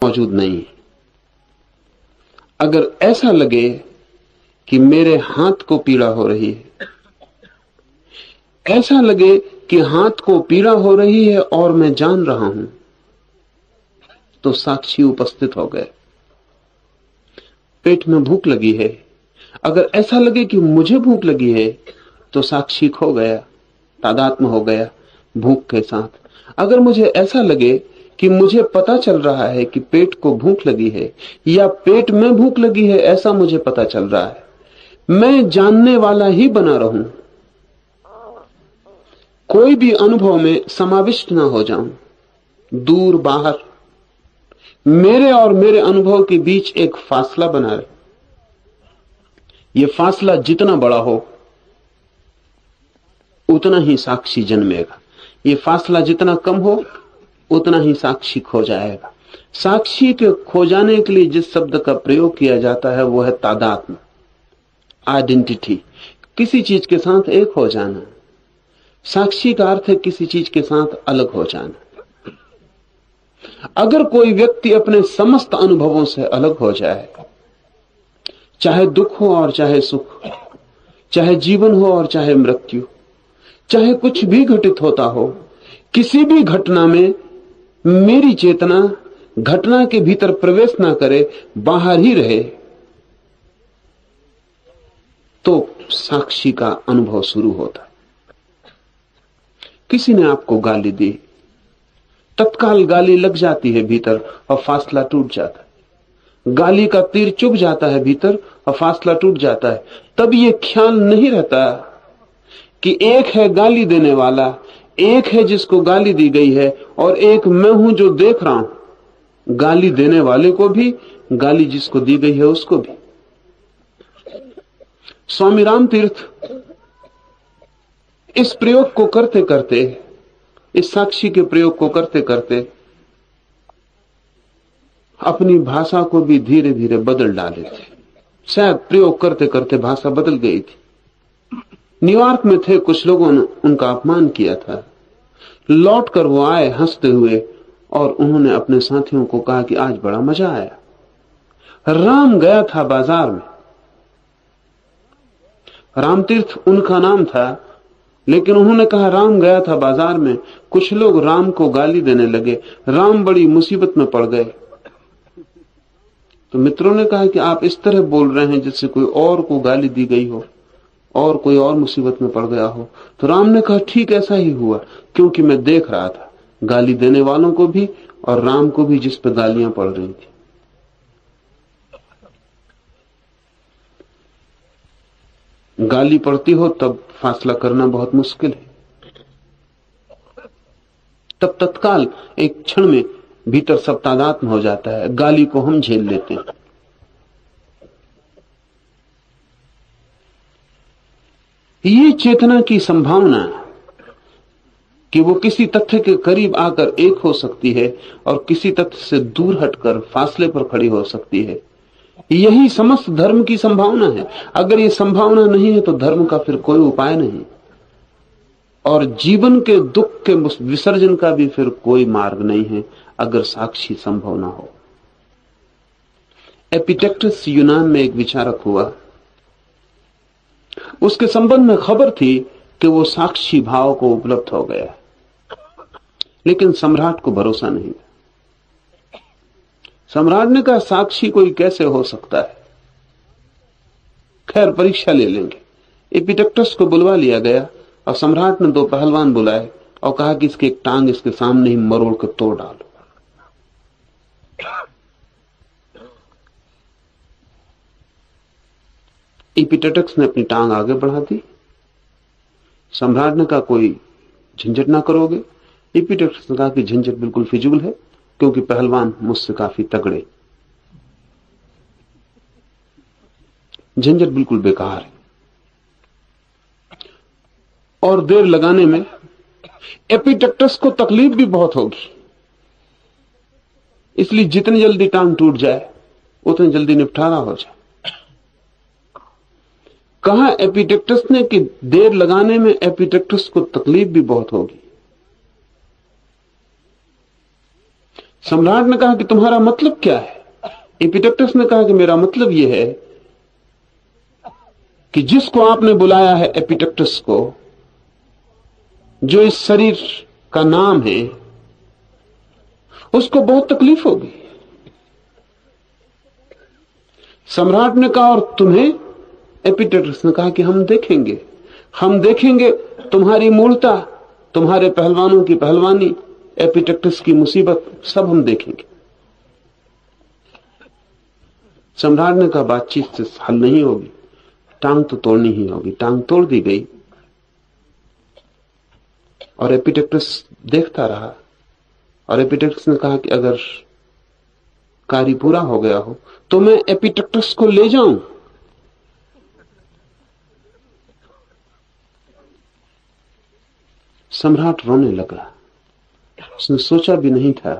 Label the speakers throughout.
Speaker 1: मौजूद नहीं। अगर ऐसा लगे कि मेरे हाथ को पीड़ा हो रही है, ऐसा लगे कि हाथ को पीड़ा हो रही है और मैं जान रहा हूं, तो साक्षी उपस्थित हो गए। पेट में भूख लगी है, अगर ऐसा लगे कि मुझे भूख लगी है, तो साक्षी खो गया, तादात्म्य हो गया भूख के साथ। अगर मुझे ऐसा लगे कि मुझे पता चल रहा है कि पेट को भूख लगी है, या पेट में भूख लगी है, ऐसा मुझे पता चल रहा है, मैं जानने वाला ही बना रहूं, कोई भी अनुभव में समाविष्ट ना हो जाऊं, दूर बाहर, मेरे और मेरे अनुभव के बीच एक फासला बना रहे। यह फासला जितना बड़ा हो उतना ही साक्षी जन्मेगा, ये फासला जितना कम हो उतना ही साक्षी खो जाएगा। साक्षी के खो जाने के लिए जिस शब्द का प्रयोग किया जाता है वो है तादात्म्य, आइडेंटिटी, किसी चीज के साथ एक हो जाना। साक्षी का अर्थ है किसी चीज के साथ अलग हो जाना। अगर कोई व्यक्ति अपने समस्त अनुभवों से अलग हो जाए, चाहे दुख हो और चाहे सुख, चाहे जीवन हो और चाहे मृत्यु, चाहे कुछ भी घटित होता हो, किसी भी घटना में मेरी चेतना घटना के भीतर प्रवेश ना करे, बाहर ही रहे, तो साक्षी का अनुभव शुरू होता है। किसी ने आपको गाली दी, तत्काल गाली लग जाती है भीतर और फासला टूट जाता है। गाली का तीर चुभ जाता है भीतर और फासला टूट जाता है। तब ये ख्याल नहीं रहता कि एक है गाली देने वाला, एक है जिसको गाली दी गई है, और एक मैं हूं जो देख रहा हूं, गाली देने वाले को भी, गाली जिसको दी गई है उसको भी। स्वामी रामतीर्थ इस प्रयोग को करते करते, इस साक्षी के प्रयोग को करते करते अपनी भाषा को भी धीरे धीरे बदल डाले थे। शायद प्रयोग करते करते भाषा बदल गई थी। न्यूयॉर्क में थे, कुछ लोगों ने उनका अपमान किया था। लौट कर वो आए हंसते हुए और उन्होंने अपने साथियों को कहा कि आज बड़ा मजा आया। राम गया था बाजार में। रामतीर्थ उनका नाम था, लेकिन उन्होंने कहा राम गया था बाजार में। कुछ लोग राम को गाली देने लगे, राम बड़ी मुसीबत में पड़ गए। तो मित्रों ने कहा कि आप इस तरह बोल रहे हैं जैसे कोई और को गाली दी गई हो और कोई और मुसीबत में पड़ गया हो। तो राम ने कहा ठीक ऐसा ही हुआ, क्योंकि मैं देख रहा था गाली देने वालों को भी और राम को भी जिस पर गालियां पड़ रही थी। गाली पड़ती हो तब फासला करना बहुत मुश्किल है। तब तत्काल एक क्षण में भीतर सब तादात्म्य हो जाता है, गाली को हम झेल लेते हैं। ये चेतना की संभावना कि वो किसी तथ्य के करीब आकर एक हो सकती है और किसी तथ्य से दूर हटकर फासले पर खड़ी हो सकती है, यही समस्त धर्म की संभावना है। अगर ये संभावना नहीं है तो धर्म का फिर कोई उपाय नहीं, और जीवन के दुख के विसर्जन का भी फिर कोई मार्ग नहीं है अगर साक्षी संभव ना हो। एपिटेक्टस यूनान में एक विचारक हुआ, उसके संबंध में खबर थी कि वो साक्षी भाव को उपलब्ध हो गया, लेकिन सम्राट को भरोसा नहीं था। सम्राट ने कहा साक्षी कोई कैसे हो सकता है, खैर परीक्षा ले लेंगे। एपिटेक्टस को बुलवा लिया गया और सम्राट ने 2 पहलवान बुलाए और कहा कि इसकी एक टांग इसके सामने ही मरोड़ कर तोड़ डालो। एपिटेक्टस ने अपनी टांग आगे बढ़ा दी। सम्राट ने कहा कोई झंझट ना करोगे? एपिटेक्टस ने कहा कि झंझट बिल्कुल फिजूल है, क्योंकि पहलवान मुझसे काफी तगड़े, झंझट बिल्कुल बेकार है। और देर लगाने में एपिटेक्टस को तकलीफ भी बहुत होगी, इसलिए जितनी जल्दी टांग टूट जाए उतनी जल्दी निपटारा हो जाए। कहा एपिटेक्टस ने कि देर लगाने में एपिटेक्टस को तकलीफ भी बहुत होगी। सम्राट ने कहा कि तुम्हारा मतलब क्या है? एपिटेक्टस ने कहा कि मेरा मतलब यह है कि जिसको आपने बुलाया है एपिटेक्टस को, जो इस शरीर का नाम है, उसको बहुत तकलीफ होगी। सम्राट ने कहा और तुम्हें? एपिटेक्टस ने कहा कि हम देखेंगे तुम्हारी मूर्ता, तुम्हारे पहलवानों की पहलवानी, एपिटेक्टस की मुसीबत, सब हम देखेंगे। सम्राट ने कहा बातचीत से हल नहीं होगी, टांग तो तोड़नी ही होगी। टांग तोड़ दी गई और एपिटेक्टस देखता रहा। और एपिटेक्टस ने कहा कि अगर कार्य पूरा हो गया हो तो मैं एपिटेक्टस को ले जाऊं। सम्राट रोने लगा। उसने सोचा भी नहीं था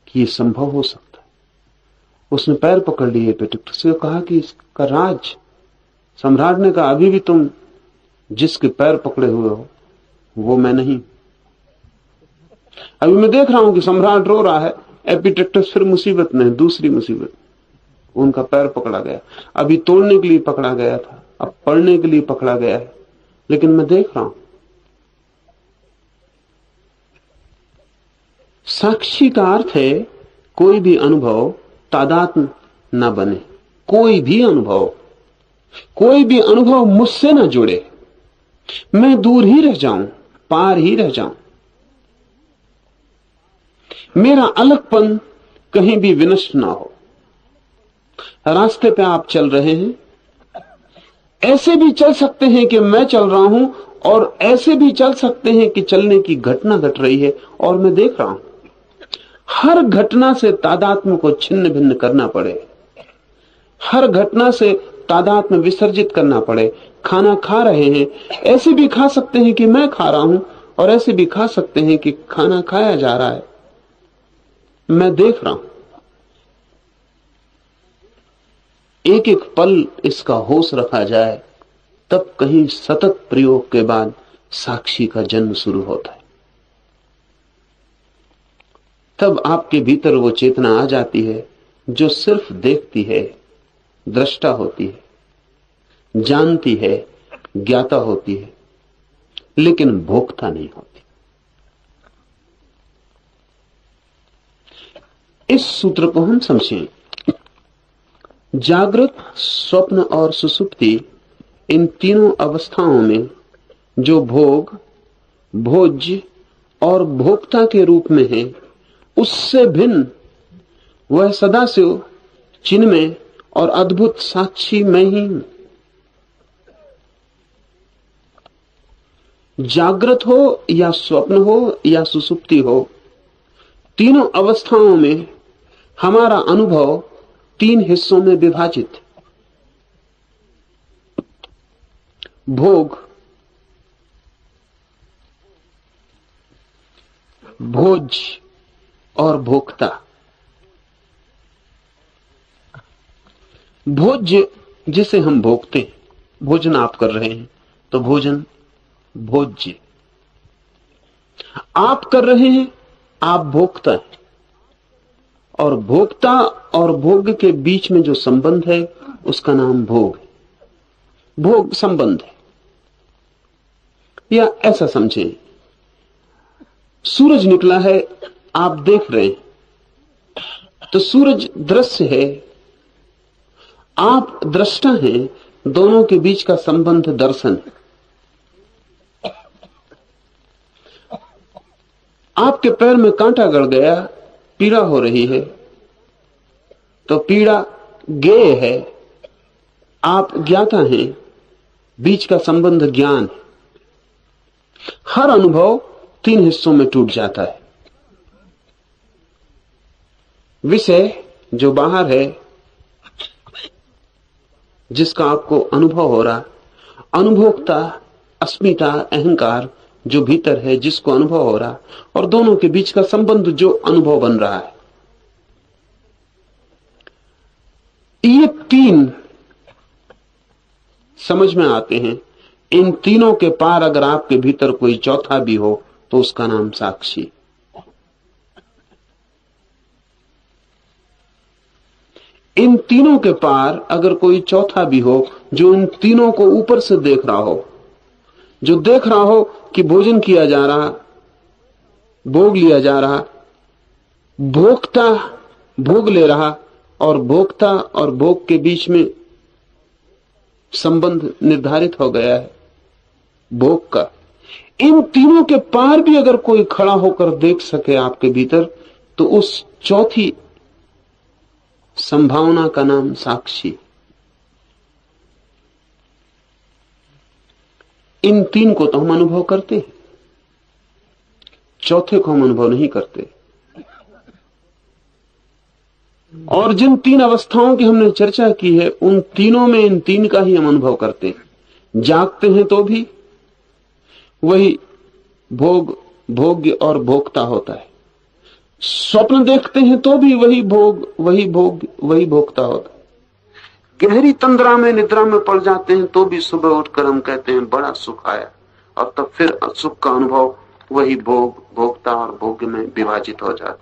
Speaker 1: कि यह संभव हो सकता है। उसने पैर पकड़ लिए एपिटेक्टस से, कहा कि इसका राज। सम्राट ने कहा अभी भी तुम जिसके पैर पकड़े हुए हो वो मैं नहीं। अभी मैं देख रहा हूं कि सम्राट रो रहा है, एपिटेक्टस फिर मुसीबत में, दूसरी मुसीबत। उनका पैर पकड़ा गया, अभी तोड़ने के लिए पकड़ा गया था, अब पढ़ने के लिए पकड़ा गया है, लेकिन मैं देख रहा हूं। साक्षी का अर्थ है कोई भी अनुभव तादात्म्य न बने, कोई भी अनुभव मुझसे न जुड़े, मैं दूर ही रह जाऊं, पार ही रह जाऊं, मेरा अलगपन कहीं भी विनष्ट ना हो। रास्ते पे आप चल रहे हैं, ऐसे भी चल सकते हैं कि मैं चल रहा हूं, और ऐसे भी चल सकते हैं कि चलने की घटना घट रही है और मैं देख रहा हूं। हर घटना से तादात्म्य को छिन्न भिन्न करना पड़े, हर घटना से तादात्म्य विसर्जित करना पड़े। खाना खा रहे हैं, ऐसे भी खा सकते हैं कि मैं खा रहा हूं, और ऐसे भी खा सकते हैं कि खाना खाया जा रहा है, मैं देख रहा हूं। एक एक पल इसका होश रखा जाए, तब कहीं सतत प्रयोग के बाद साक्षी का जन्म शुरू होता है। तब आपके भीतर वो चेतना आ जाती है जो सिर्फ देखती है, दृष्टा होती है, जानती है, ज्ञाता होती है, लेकिन भोक्ता नहीं होती। इस सूत्र को हम समझें। जागृत, स्वप्न और सुसुप्ति, इन तीनों अवस्थाओं में जो भोग, भोज्य और भोक्ता के रूप में है, उससे भिन्न वह सदाशिव, चिन्मय और अद्भुत साक्षी मैं ही हूं। जागृत हो या स्वप्न हो या सुसुप्ति हो, तीनों अवस्थाओं में हमारा अनुभव तीन हिस्सों में विभाजित। भोग, भोज्य और भोक्ता। भोज्य जिसे हम भोगते हैं, भोजन आप कर रहे हैं तो भोजन भोज्य। आप कर रहे हैं, आप भोक्ता हैं। और भोक्ता और भोग के बीच में जो संबंध है उसका नाम भोग है। भोग संबंध है। या ऐसा समझें, सूरज निकला है, आप देख रहे हैं तो सूरज दृश्य है, आप दृष्टा हैं, दोनों के बीच का संबंध दर्शन है। आपके पैर में कांटा गड़ गया, पीड़ा हो रही है, तो पीड़ा ज्ञेय है, आप ज्ञाता हैं, बीच का संबंध ज्ञान है। हर अनुभव तीन हिस्सों में टूट जाता है। विषय जो बाहर है, जिसका आपको अनुभव हो रहा, अनुभोक्ता, अस्मिता, अहंकार जो भीतर है, जिसको अनुभव हो रहा, और दोनों के बीच का संबंध जो अनुभव बन रहा है। ये तीन समझ में आते हैं। इन तीनों के पार अगर आपके भीतर कोई चौथा भी हो तो उसका नाम साक्षी। इन तीनों के पार अगर कोई चौथा भी हो जो इन तीनों को ऊपर से देख रहा हो, जो देख रहा हो कि भोजन किया जा रहा, भोग लिया जा रहा, भोक्ता भोग ले रहा और भोक्ता और भोग के बीच में संबंध निर्धारित हो गया है भोग का, इन तीनों के पार भी अगर कोई खड़ा होकर देख सके आपके भीतर, तो उस चौथी संभावना का नाम साक्षी। इन तीन को तो हम अनुभव करते हैं, चौथे को हम अनुभव नहीं करते। और जिन तीन अवस्थाओं की हमने चर्चा की है, उन तीनों में इन तीन का ही हम अनुभव करते हैं। जागते हैं तो भी वही भोग, भोग्य और भोक्ता होता है। स्वप्न देखते हैं तो भी वही भोग, वही भोग, वही भोक्ता होता है। गहरी तंद्रा में, निद्रा में पड़ जाते हैं तो भी सुबह उठकर हम कहते हैं बड़ा सुख आया, और तब फिर सुख का अनुभव वही भोग, भोक्ता और भोग्य में विभाजित हो जाता है।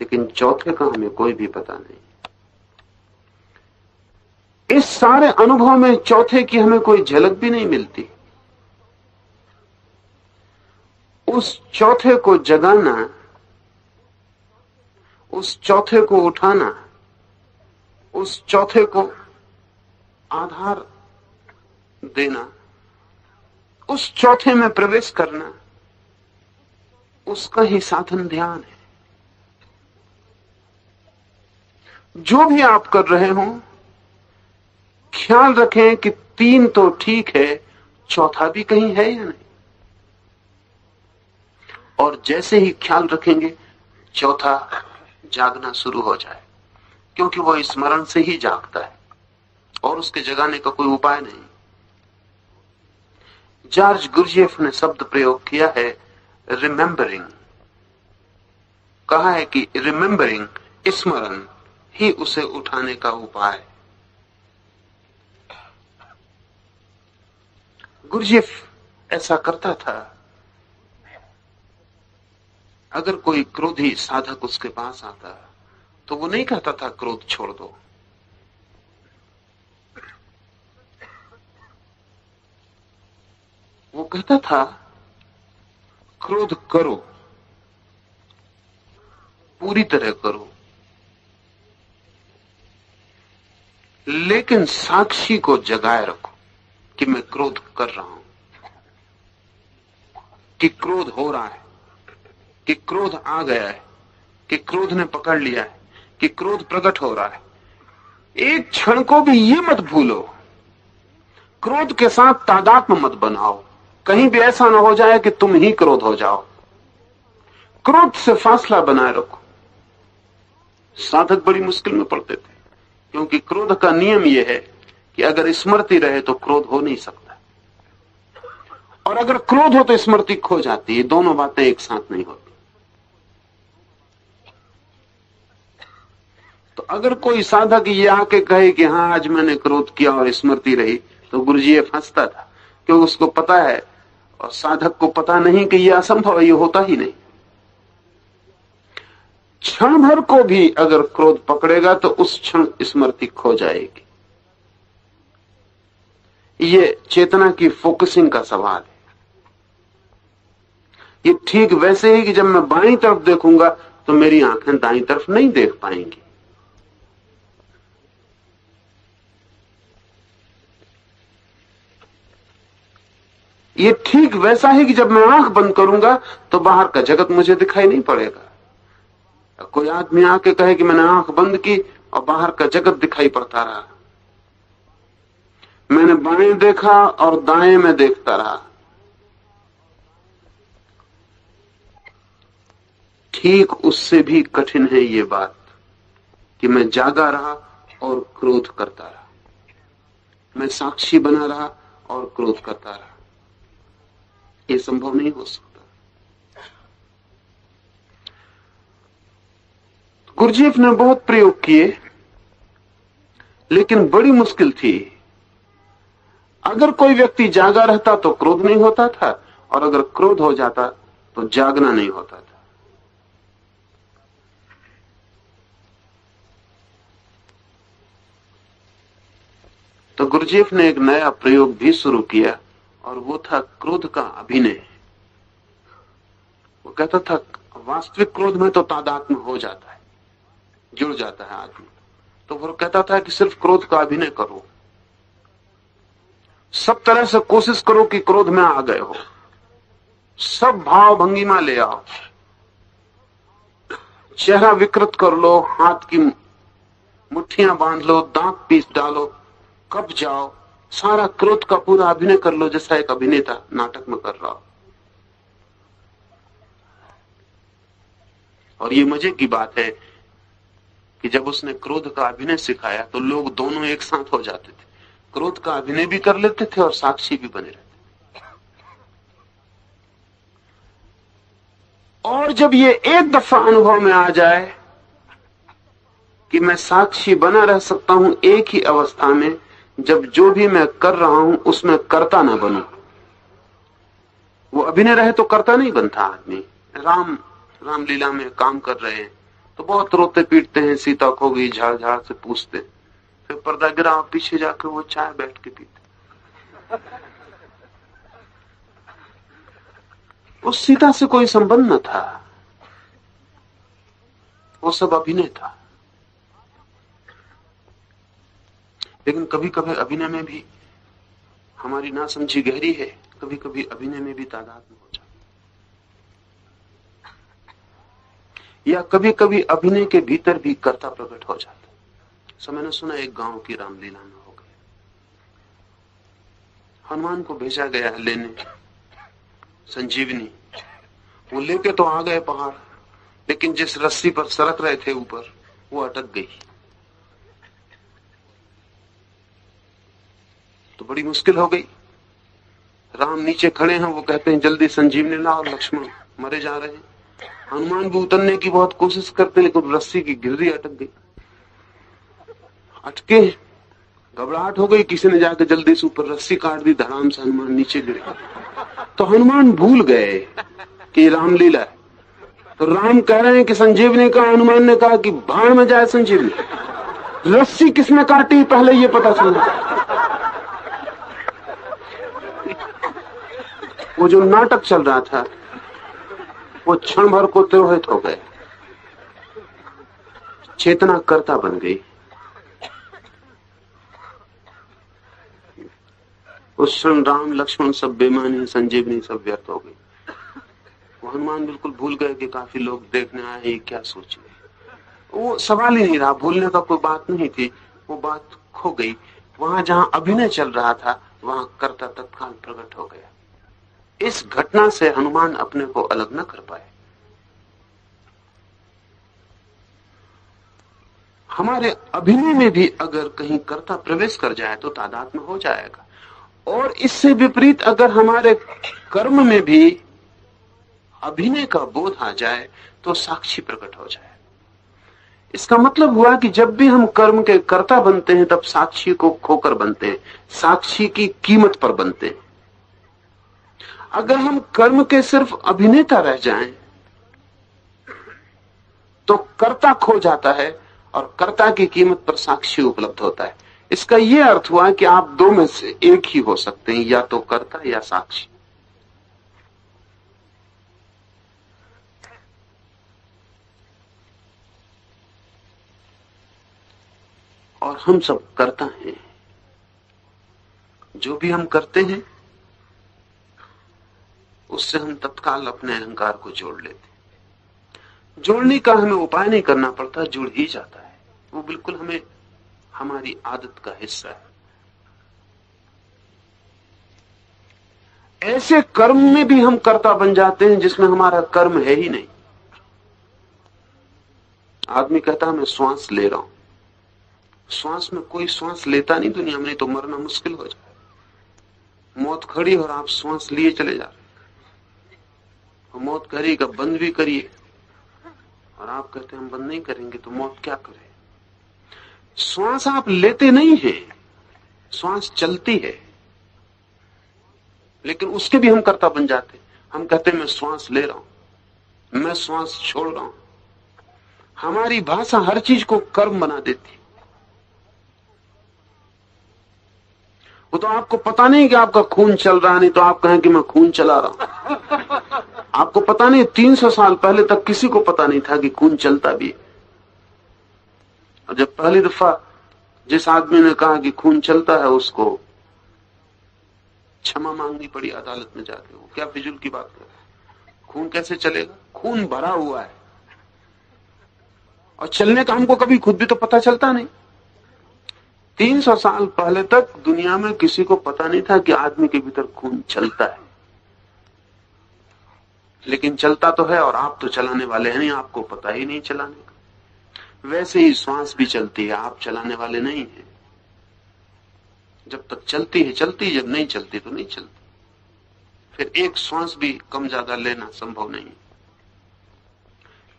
Speaker 1: लेकिन चौथे का हमें कोई भी पता नहीं। इस सारे अनुभव में चौथे की हमें कोई झलक भी नहीं मिलती। उस चौथे को जगाना, उस चौथे को उठाना, उस चौथे को आधार देना, उस चौथे में प्रवेश करना, उसका ही साधन ध्यान है। जो भी आप कर रहे हो, ख्याल रखें कि तीन तो ठीक है, चौथा भी कहीं है या नहीं। और जैसे ही ख्याल रखेंगे, चौथा जागना शुरू हो जाए, क्योंकि वो स्मरण से ही जागता है और उसके जगाने का कोई उपाय नहीं। जॉर्ज गुरजेफ ने शब्द प्रयोग किया है रिमेंबरिंग। कहा है कि रिमेंबरिंग, स्मरण ही उसे उठाने का उपाय है। गुरजेफ ऐसा करता था। अगर कोई क्रोधी साधक उसके पास आता तो वो नहीं कहता था क्रोध छोड़ दो, वो कहता था क्रोध करो, पूरी तरह करो, लेकिन साक्षी को जगाए रखो कि मैं क्रोध कर रहा हूं, कि क्रोध हो रहा है, कि क्रोध आ गया है, कि क्रोध ने पकड़ लिया है, कि क्रोध प्रकट हो रहा है। एक क्षण को भी ये मत भूलो, क्रोध के साथ तादात्म्य मत बनाओ, कहीं भी ऐसा ना हो जाए कि तुम ही क्रोध हो जाओ। क्रोध से फासला बनाए रखो। साधक बड़ी मुश्किल में पड़ते थे, क्योंकि क्रोध का नियम यह है कि अगर स्मृति रहे तो क्रोध हो नहीं सकता, और अगर क्रोध हो तो स्मृति खो जाती है। दोनों बातें एक साथ नहीं होती। तो अगर कोई साधक ये आके कहे कि हाँ आज मैंने क्रोध किया और स्मृति रही, तो गुरुजीएफ हंसता था, क्योंकि उसको पता है और साधक को पता नहीं कि यह असंभव है, ये होता ही नहीं। क्षण भर को भी अगर क्रोध पकड़ेगा तो उस क्षण स्मृति खो जाएगी। ये चेतना की फोकसिंग का सवाल है। ये ठीक वैसे ही कि जब मैं बाईं तरफ देखूंगा तो मेरी आंखें दाईं तरफ नहीं देख पाएंगी। ये ठीक वैसा ही कि जब मैं आंख बंद करूंगा तो बाहर का जगत मुझे दिखाई नहीं पड़ेगा। कोई आदमी आके कहे कि मैंने आंख बंद की और बाहर का जगत दिखाई पड़ता रहा, मैंने बाएं देखा और दाएं में देखता रहा, ठीक उससे भी कठिन है ये बात कि मैं जागा रहा और क्रोध करता रहा, मैं साक्षी बना रहा और क्रोध करता रहा। ये संभव नहीं हो सकता। गुरजीएफ ने बहुत प्रयोग किए, लेकिन बड़ी मुश्किल थी। अगर कोई व्यक्ति जागा रहता तो क्रोध नहीं होता था, और अगर क्रोध हो जाता तो जागना नहीं होता था। तो गुरुजीएफ ने एक नया प्रयोग भी शुरू किया और वो था क्रोध का अभिनय। वो कहता था वास्तविक क्रोध में तो तादात्म्य हो जाता है, जुड़ जाता है आदमी। तो वो कहता था कि सिर्फ क्रोध का अभिनय करो, सब तरह से कोशिश करो कि क्रोध में आ गए हो, सब भाव भंगिमा ले आओ, चेहरा विकृत कर लो, हाथ की मुट्ठियां बांध लो, दांत पीस डालो, कब जाओ, सारा क्रोध का पूरा अभिनय कर लो जैसा एक अभिनेता नाटक में कर रहा हो। और ये मजे की बात है कि जब उसने क्रोध का अभिनय सिखाया तो लोग दोनों एक साथ हो जाते थे, क्रोध का अभिनय भी कर लेते थे और साक्षी भी बने रहते। और जब ये एक दफा अनुभव में आ जाए कि मैं साक्षी बना रह सकता हूं एक ही अवस्था में, जब जो भी मैं कर रहा हूं उसमें कर्ता ना बनूं। वो अभिनय रहे तो कर्ता नहीं बनता आदमी। रामलीला में काम कर रहे हैं तो बहुत रोते पीटते हैं, सीता खो गई, झाड़ झाड़ से पूछते, फिर पर्दा गिरा, पीछे जाकर वो चाय बैठ के पीते। उस सीता से कोई संबंध न था, वो सब अभिनय था। लेकिन कभी कभी अभिनय में भी हमारी नासमझी गहरी है, कभी कभी अभिनय में भी तादात्म्य हो जाता, या कभी कभी अभिनय के भीतर भी कर्ता प्रकट हो जाता। सो मैंने सुना एक गांव की रामलीला में हो गया, हनुमान को भेजा गया है लेने संजीवनी। वो लेके तो आ गए पहाड़, लेकिन जिस रस्सी पर सरक रहे थे ऊपर वो अटक गई। तो बड़ी मुश्किल हो गई। राम नीचे खड़े हैं, वो कहते हैं जल्दी संजीवनी ला, और लक्ष्मण मरे जा रहे हैं। हनुमान भी उतरने की बहुत कोशिश करते, लेकिन रस्सी की गिर्री अटक गई। अटके, घबराहट हो गई, किसी ने जाकर जल्दी से ऊपर रस्सी काट दी, धड़ाम से हनुमान नीचे गिरे। तो हनुमान भूल गए कि रामलीला है। तो राम कह रहे हैं कि संजीवनी का, हनुमान ने कहा कि भाड़ में जाए संजीवनी। रस्सी किसने काटी पहले ये पता चला। वो जो नाटक चल रहा था वो क्षण भर को तिरोहित हो गए, चेतना कर्ता बन गई। उस क्षण राम लक्ष्मण सब बेमानी, संजीवनी सब व्यर्थ हो गई। वो हनुमान बिल्कुल भूल गए कि काफी लोग देखने आए हैं, क्या सोच रहे। वो सवाल ही नहीं रहा, भूलने का कोई बात नहीं थी, वो बात खो गई। वहां जहां अभिनय चल रहा था वहां कर्ता तत्काल प्रकट हो गया। इस घटना से हनुमान अपने को अलग न कर पाए। हमारे अभिनय में भी अगर कहीं कर्ता प्रवेश कर जाए तो तादात्म्य हो जाएगा। और इससे विपरीत अगर हमारे कर्म में भी अभिनय का बोध आ जाए तो साक्षी प्रकट हो जाए। इसका मतलब हुआ कि जब भी हम कर्म के कर्ता बनते हैं तब साक्षी को खोकर बनते हैं, साक्षी की कीमत पर बनते हैं। अगर हम कर्म के सिर्फ अभिनेता रह जाएं तो कर्ता खो जाता है और कर्ता की कीमत पर साक्षी उपलब्ध होता है। इसका यह अर्थ हुआ कि आप दो में से एक ही हो सकते हैं, या तो कर्ता या साक्षी। और हम सब कर्ता हैं। जो भी हम करते हैं उससे हम तत्काल अपने अहंकार को जोड़ लेते हैं। जोड़ने का हमें उपाय नहीं करना पड़ता, जुड़ ही जाता है। वो बिल्कुल हमें हमारी आदत का हिस्सा है। ऐसे कर्म में भी हम कर्ता बन जाते हैं जिसमें हमारा कर्म है ही नहीं। आदमी कहता है मैं श्वास ले रहा हूं, श्वास में कोई श्वास लेता नहीं दुनिया में, नहीं तो मरना मुश्किल हो जाए। मौत खड़ी और आप श्वास लिए चले जा रहे, मौत खड़ी का बंद भी करिए और आप कहते हैं हम बंद नहीं करेंगे, तो मौत क्या करे। श्वास आप लेते नहीं हैं, श्वास चलती है, लेकिन उसके भी हम कर्ता बन जाते। हम कहते हैं मैं श्वास ले रहा हूं, मैं श्वास छोड़ रहा हूं। हमारी भाषा हर चीज को कर्म बना देती। वो तो आपको पता नहीं कि आपका खून चल रहा, नहीं तो आप कहें कि मैं खून चला रहा हूं। आपको पता नहीं, 300 साल पहले तक किसी को पता नहीं था कि खून चलता भी है। और जब पहली दफा जिस आदमी ने कहा कि खून चलता है, उसको क्षमा मांगनी पड़ी अदालत में जाके। वो क्या फिजूल की बात कर रहा है, खून कैसे चलेगा? खून भरा हुआ है, और चलने का हमको कभी खुद भी तो पता चलता नहीं। 300 साल पहले तक दुनिया में किसी को पता नहीं था कि आदमी के भीतर खून चलता है, लेकिन चलता तो है, और आप तो चलाने वाले हैं नहीं, आपको पता ही नहीं चलाने का। वैसे ही श्वास भी चलती है, आप चलाने वाले नहीं हैं। जब तक चलती है चलती है, जब नहीं चलती तो नहीं चलती। फिर एक श्वास भी कम ज्यादा लेना संभव नहीं है।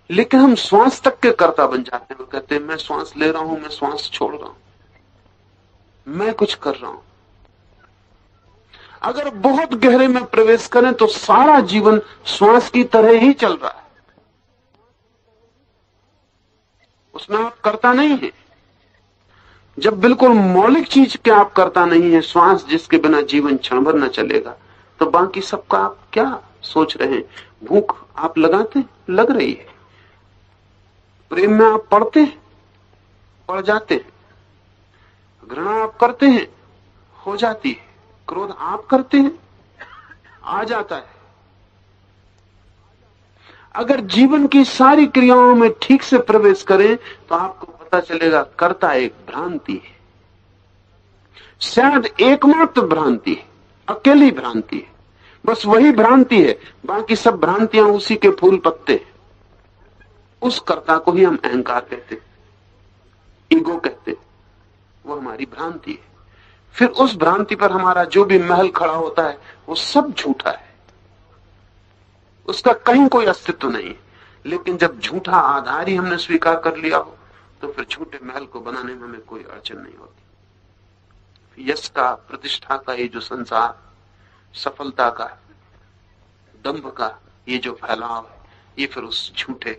Speaker 1: लेकिन हम श्वास तक के कर्ता बन जाते हैं और कहते हैं मैं श्वास ले रहा हूं, मैं श्वास छोड़ रहा हूं, मैं कुछ कर रहा हूं। अगर बहुत गहरे में प्रवेश करें तो सारा जीवन श्वास की तरह ही चल रहा है, उसमें आप करता नहीं है। जब बिल्कुल मौलिक चीज के आप करता नहीं है, श्वास जिसके बिना जीवन क्षण भर न चलेगा, तो बाकी सबका आप क्या सोच रहे हैं? भूख आप लगाते, लग रही है। प्रेम में आप पड़ते हैं, पड़ जाते हैं। घृणा आप करते हैं, हो जाती है। क्रोध आप करते हैं, आ जाता है। अगर जीवन की सारी क्रियाओं में ठीक से प्रवेश करें तो आपको पता चलेगा कर्ता एक भ्रांति है, शायद एकमात्र भ्रांति है, अकेली भ्रांति है, बस वही भ्रांति है। बाकी सब भ्रांतियां उसी के फूल पत्ते हैं। उस कर्ता को ही हम अहंकार कहते, ईगो कहते, वो हमारी भ्रांति है। फिर उस भ्रांति पर हमारा जो भी महल खड़ा होता है वो सब झूठा है, उसका कहीं कोई अस्तित्व नहीं। लेकिन जब झूठा आधार ही हमने स्वीकार कर लिया हो तो फिर झूठे महल को बनाने में हमें कोई अड़चन नहीं होती। यश का, प्रतिष्ठा का ये जो संसार, सफलता का, दंभ का ये जो फैलाव है, ये फिर उस झूठे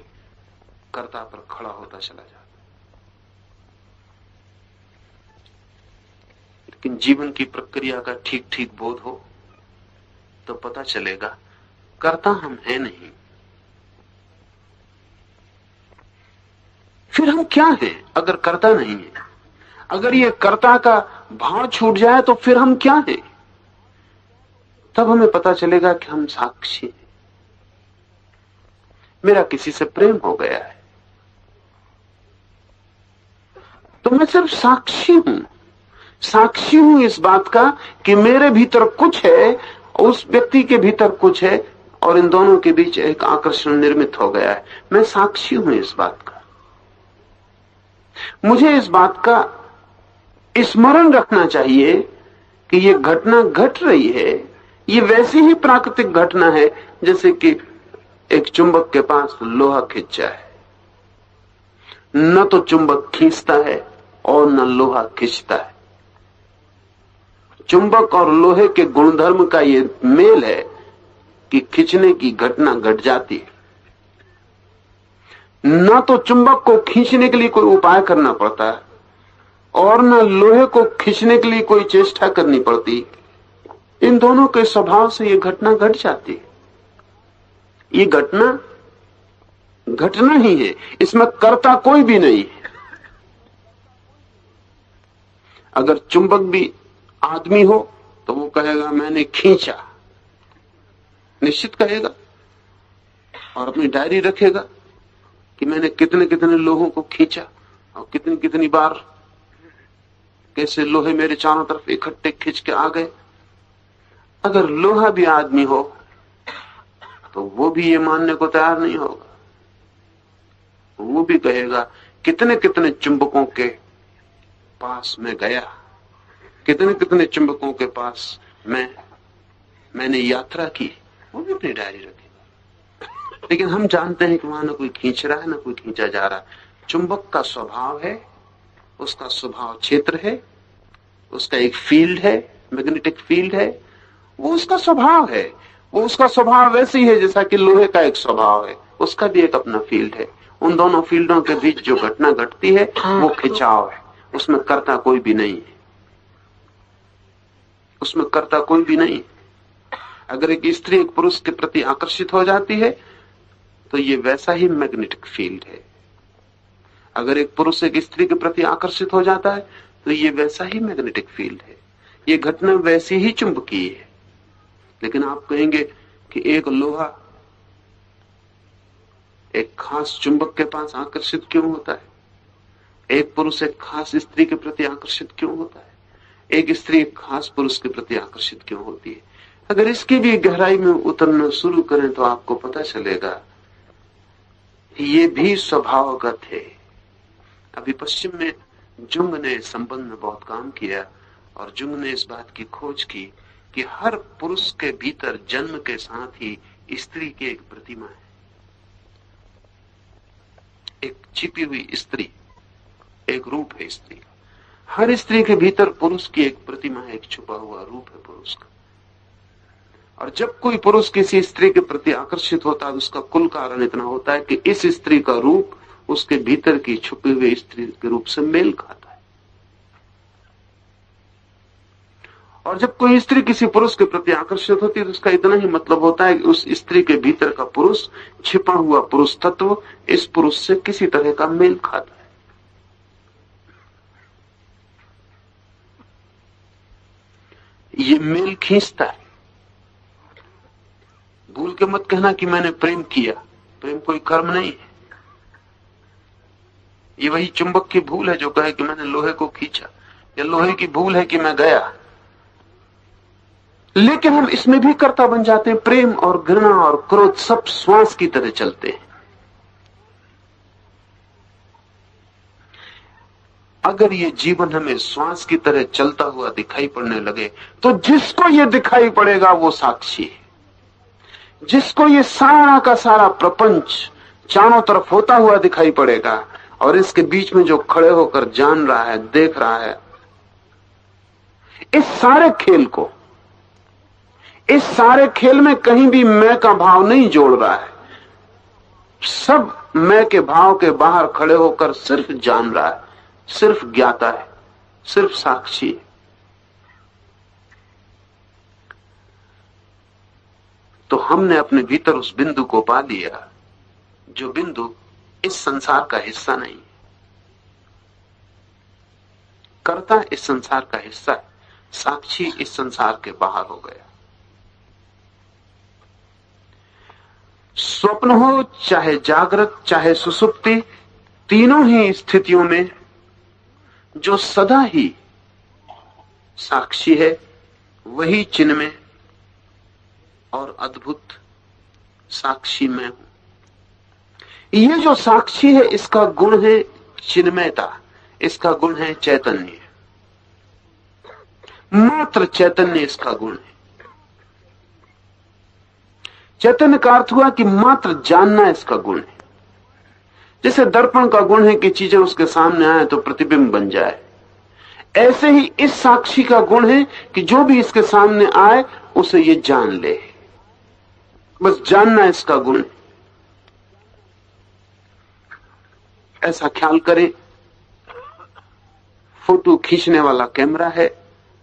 Speaker 1: कर्ता पर खड़ा होता चला जाता। लेकिन जीवन की प्रक्रिया का ठीक ठीक बोध हो तो पता चलेगा कर्ता हम हैं नहीं। फिर हम क्या हैं अगर कर्ता नहीं है? अगर ये कर्ता का भाव छूट जाए तो फिर हम क्या हैं? तब हमें पता चलेगा कि हम साक्षी हैं। मेरा किसी से प्रेम हो गया है तो मैं सिर्फ साक्षी हूं। साक्षी हूं इस बात का कि मेरे भीतर कुछ है, उस व्यक्ति के भीतर कुछ है, और इन दोनों के बीच एक आकर्षण निर्मित हो गया है। मैं साक्षी हूं इस बात का। मुझे इस बात का स्मरण रखना चाहिए कि ये घटना घट रही है, ये वैसी ही प्राकृतिक घटना है जैसे कि एक चुंबक के पास लोहा खिंच जाए। न तो चुंबक खींचता है और न लोहा खींचता है। चुंबक और लोहे के गुणधर्म का ये मेल है कि खींचने की घटना घट जाती है। न तो चुंबक को खींचने के लिए कोई उपाय करना पड़ता है और न लोहे को खींचने के लिए कोई चेष्टा करनी पड़ती। इन दोनों के स्वभाव से ये घटना घट जाती है। ये घटना घटना ही है, इसमें कर्ता कोई भी नहीं है। अगर चुंबक भी आदमी हो तो वो कहेगा मैंने खींचा, निश्चित कहेगा, और अपनी डायरी रखेगा कि मैंने कितने कितने लोगों को खींचा और कितनी कितनी बार कैसे लोहे मेरे चारों तरफ इकट्ठे खींच के आ गए। अगर लोहा भी आदमी हो तो वो भी ये मानने को तैयार नहीं होगा। वो भी कहेगा कितने कितने चुंबकों के पास मैं गया, कितने कितने चुंबकों के पास मैंने यात्रा की। वो भी अपनी डायरी रखेगा। लेकिन हम जानते हैं कि वहां ना कोई खींच रहा है ना कोई खींचा जा रहा है। चुंबक का स्वभाव है, उसका स्वभाव क्षेत्र है, उसका एक फील्ड है, मैग्नेटिक फील्ड है, वो उसका स्वभाव है। वो उसका स्वभाव वैसे ही है जैसा कि लोहे का एक स्वभाव है, उसका भी एक अपना फील्ड है। उन दोनों फील्डों के बीच जो घटना घटती है वो खिंचाव है, उसमें कर्ता कोई भी नहीं है। उसमें कर्ता कोई भी नहीं। अगर एक स्त्री एक पुरुष के प्रति आकर्षित हो जाती है तो ये वैसा ही मैग्नेटिक फील्ड है। अगर एक पुरुष एक स्त्री के प्रति आकर्षित हो जाता है तो ये वैसा ही मैग्नेटिक फील्ड है। ये घटना वैसी ही चुंबकीय है। लेकिन आप कहेंगे कि एक लोहा एक खास चुंबक के पास आकर्षित क्यों होता है, एक पुरुष एक खास स्त्री के प्रति आकर्षित क्यों होता है, एक स्त्री एक खास पुरुष के प्रति आकर्षित क्यों होती है? अगर इसकी भी गहराई में उतरना शुरू करें तो आपको पता चलेगा ये भी स्वभावगत है। अभी पश्चिम में जुंग ने इस संबंध में बहुत काम किया और जुंग ने इस बात की खोज की कि हर पुरुष के भीतर जन्म के साथ ही स्त्री की एक प्रतिमा है, एक छिपी हुई स्त्री, एक रूप है स्त्री का। हर स्त्री के भीतर पुरुष की एक प्रतिमा है, एक छुपा हुआ रूप है पुरुष का। और जब कोई पुरुष किसी स्त्री के प्रति आकर्षित होता है तो उसका कुल कारण इतना होता है कि इस स्त्री का रूप उसके भीतर की छुपी हुई स्त्री के रूप से मेल खाता है। और जब कोई स्त्री किसी पुरुष के प्रति आकर्षित होती है तो उसका इतना ही मतलब होता है कि उस स्त्री के भीतर का पुरुष, छिपा हुआ पुरुष तत्व इस पुरुष से किसी तरह का मेल खाता है। ये मेल खींचता है। भूल के मत कहना कि मैंने प्रेम किया, प्रेम कोई कर्म नहीं है। ये वही चुंबक की भूल है जो कहे कि मैंने लोहे को खींचा, या लोहे की भूल है कि मैं गया। लेकिन हम इसमें भी कर्ता बन जाते हैं। प्रेम और घृणा और क्रोध सब श्वास की तरह चलते हैं। अगर ये जीवन हमें श्वास की तरह चलता हुआ दिखाई पड़ने लगे तो जिसको ये दिखाई पड़ेगा वो साक्षी है। जिसको ये सारा का सारा प्रपंच चारों तरफ होता हुआ दिखाई पड़ेगा और इसके बीच में जो खड़े होकर जान रहा है, देख रहा है, इस सारे खेल को, इस सारे खेल में कहीं भी मैं का भाव नहीं जोड़ रहा है। सब मैं के भाव के बाहर खड़े होकर सिर्फ जान रहा है, सिर्फ ज्ञाता है, सिर्फ साक्षी है। तो हमने अपने भीतर उस बिंदु को पा लिया जो बिंदु इस संसार का हिस्सा नहीं। कर्ता इस संसार का हिस्सा है, साक्षी इस संसार के बाहर हो गया। स्वप्न हो चाहे जागृत चाहे सुसुप्ति, तीनों ही स्थितियों में जो सदा ही साक्षी है वही चिन्मय और अद्भुत साक्षी मैं हूं। ये जो साक्षी है इसका गुण है चिन्मयता, इसका गुण है चैतन्य। मात्र चैतन्य इसका गुण है। चैतन्य का अर्थ हुआ कि मात्र जानना इसका गुण है। जैसे दर्पण का गुण है कि चीजें उसके सामने आए तो प्रतिबिंब बन जाए, ऐसे ही इस साक्षी का गुण है कि जो भी इसके सामने आए उसे ये जान ले। बस जानना इसका गुण है। ऐसा ख्याल करें, फोटो खींचने वाला कैमरा है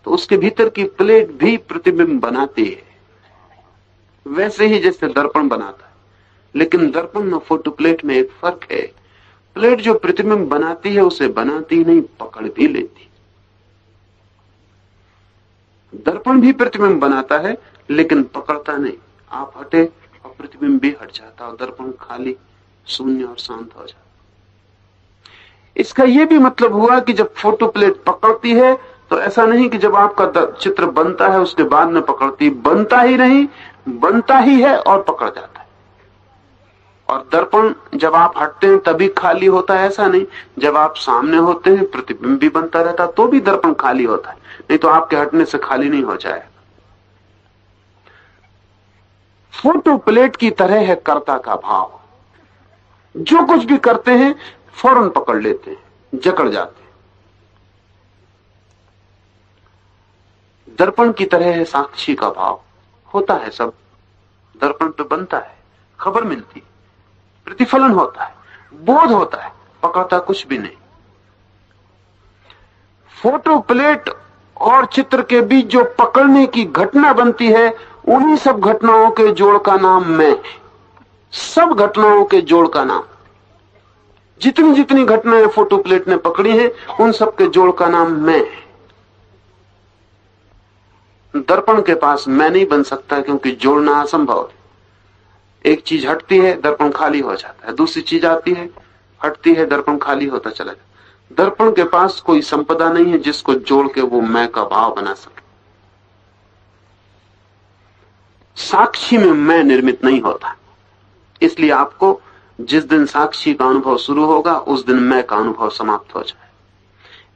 Speaker 1: तो उसके भीतर की प्लेट भी प्रतिबिंब बनाती है, वैसे ही जैसे दर्पण बनाता है। लेकिन दर्पण और फोटो प्लेट में एक फर्क है। प्लेट जो प्रतिबिंब बनाती है उसे बनाती नहीं, पकड़ भी लेती। दर्पण भी प्रतिबिंब बनाता है लेकिन पकड़ता नहीं। आप हटे और प्रतिबिंब भी हट जाता और दर्पण खाली, शून्य और शांत हो जाता। इसका यह भी मतलब हुआ कि जब फोटो प्लेट पकड़ती है तो ऐसा नहीं कि जब आपका चित्र बनता है उसके बाद में पकड़ती, बनता ही नहीं, बनता ही है और पकड़ जाता है। और दर्पण जब आप हटते हैं तभी खाली होता है, ऐसा नहीं। जब आप सामने होते हैं प्रतिबिंब भी बनता रहता तो भी दर्पण खाली होता है, नहीं तो आपके हटने से खाली नहीं हो जाए। फोटो प्लेट की तरह है कर्ता का भाव। जो कुछ भी करते हैं फौरन पकड़ लेते हैं, जकड़ जाते हैं। दर्पण की तरह है साक्षी का भाव। होता है सब, दर्पण पे बनता है, खबर मिलती है, प्रतिफलन होता है, बोध होता है, पकड़ता कुछ भी नहीं। फोटो प्लेट और चित्र के बीच जो पकड़ने की घटना बनती है, उन्हीं सब घटनाओं के जोड़ का नाम मैं है। सब घटनाओं के जोड़ का नाम, जितनी जितनी घटनाएं फोटो प्लेट ने पकड़ी हैं, उन सब के जोड़ का नाम मैं है। दर्पण के पास मैं नहीं बन सकता, क्योंकि जोड़ना असंभव है। एक चीज हटती है, दर्पण खाली हो जाता है, दूसरी चीज आती है, हटती है, दर्पण खाली होता चला जाता है। दर्पण के पास कोई संपदा नहीं है जिसको जोड़ के वो मैं का भाव बना सके। साक्षी में मैं निर्मित नहीं होता, इसलिए आपको जिस दिन साक्षी का अनुभव शुरू होगा, उस दिन मैं का अनुभव समाप्त हो जाए।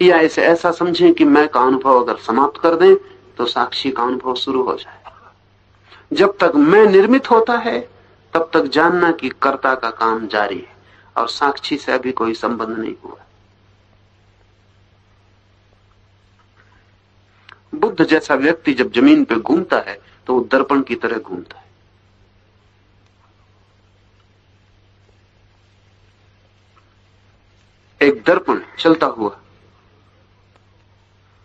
Speaker 1: या इसे ऐसा समझें कि मैं का अनुभव अगर समाप्त कर दें तो साक्षी का अनुभव शुरू हो जाएगा। जब तक मैं निर्मित होता है, तब तक जानना कि कर्ता का काम जारी है और साक्षी से अभी कोई संबंध नहीं हुआ। बुद्ध जैसा व्यक्ति जब जमीन पे घूमता है तो वो दर्पण की तरह घूमता है। एक दर्पण चलता हुआ,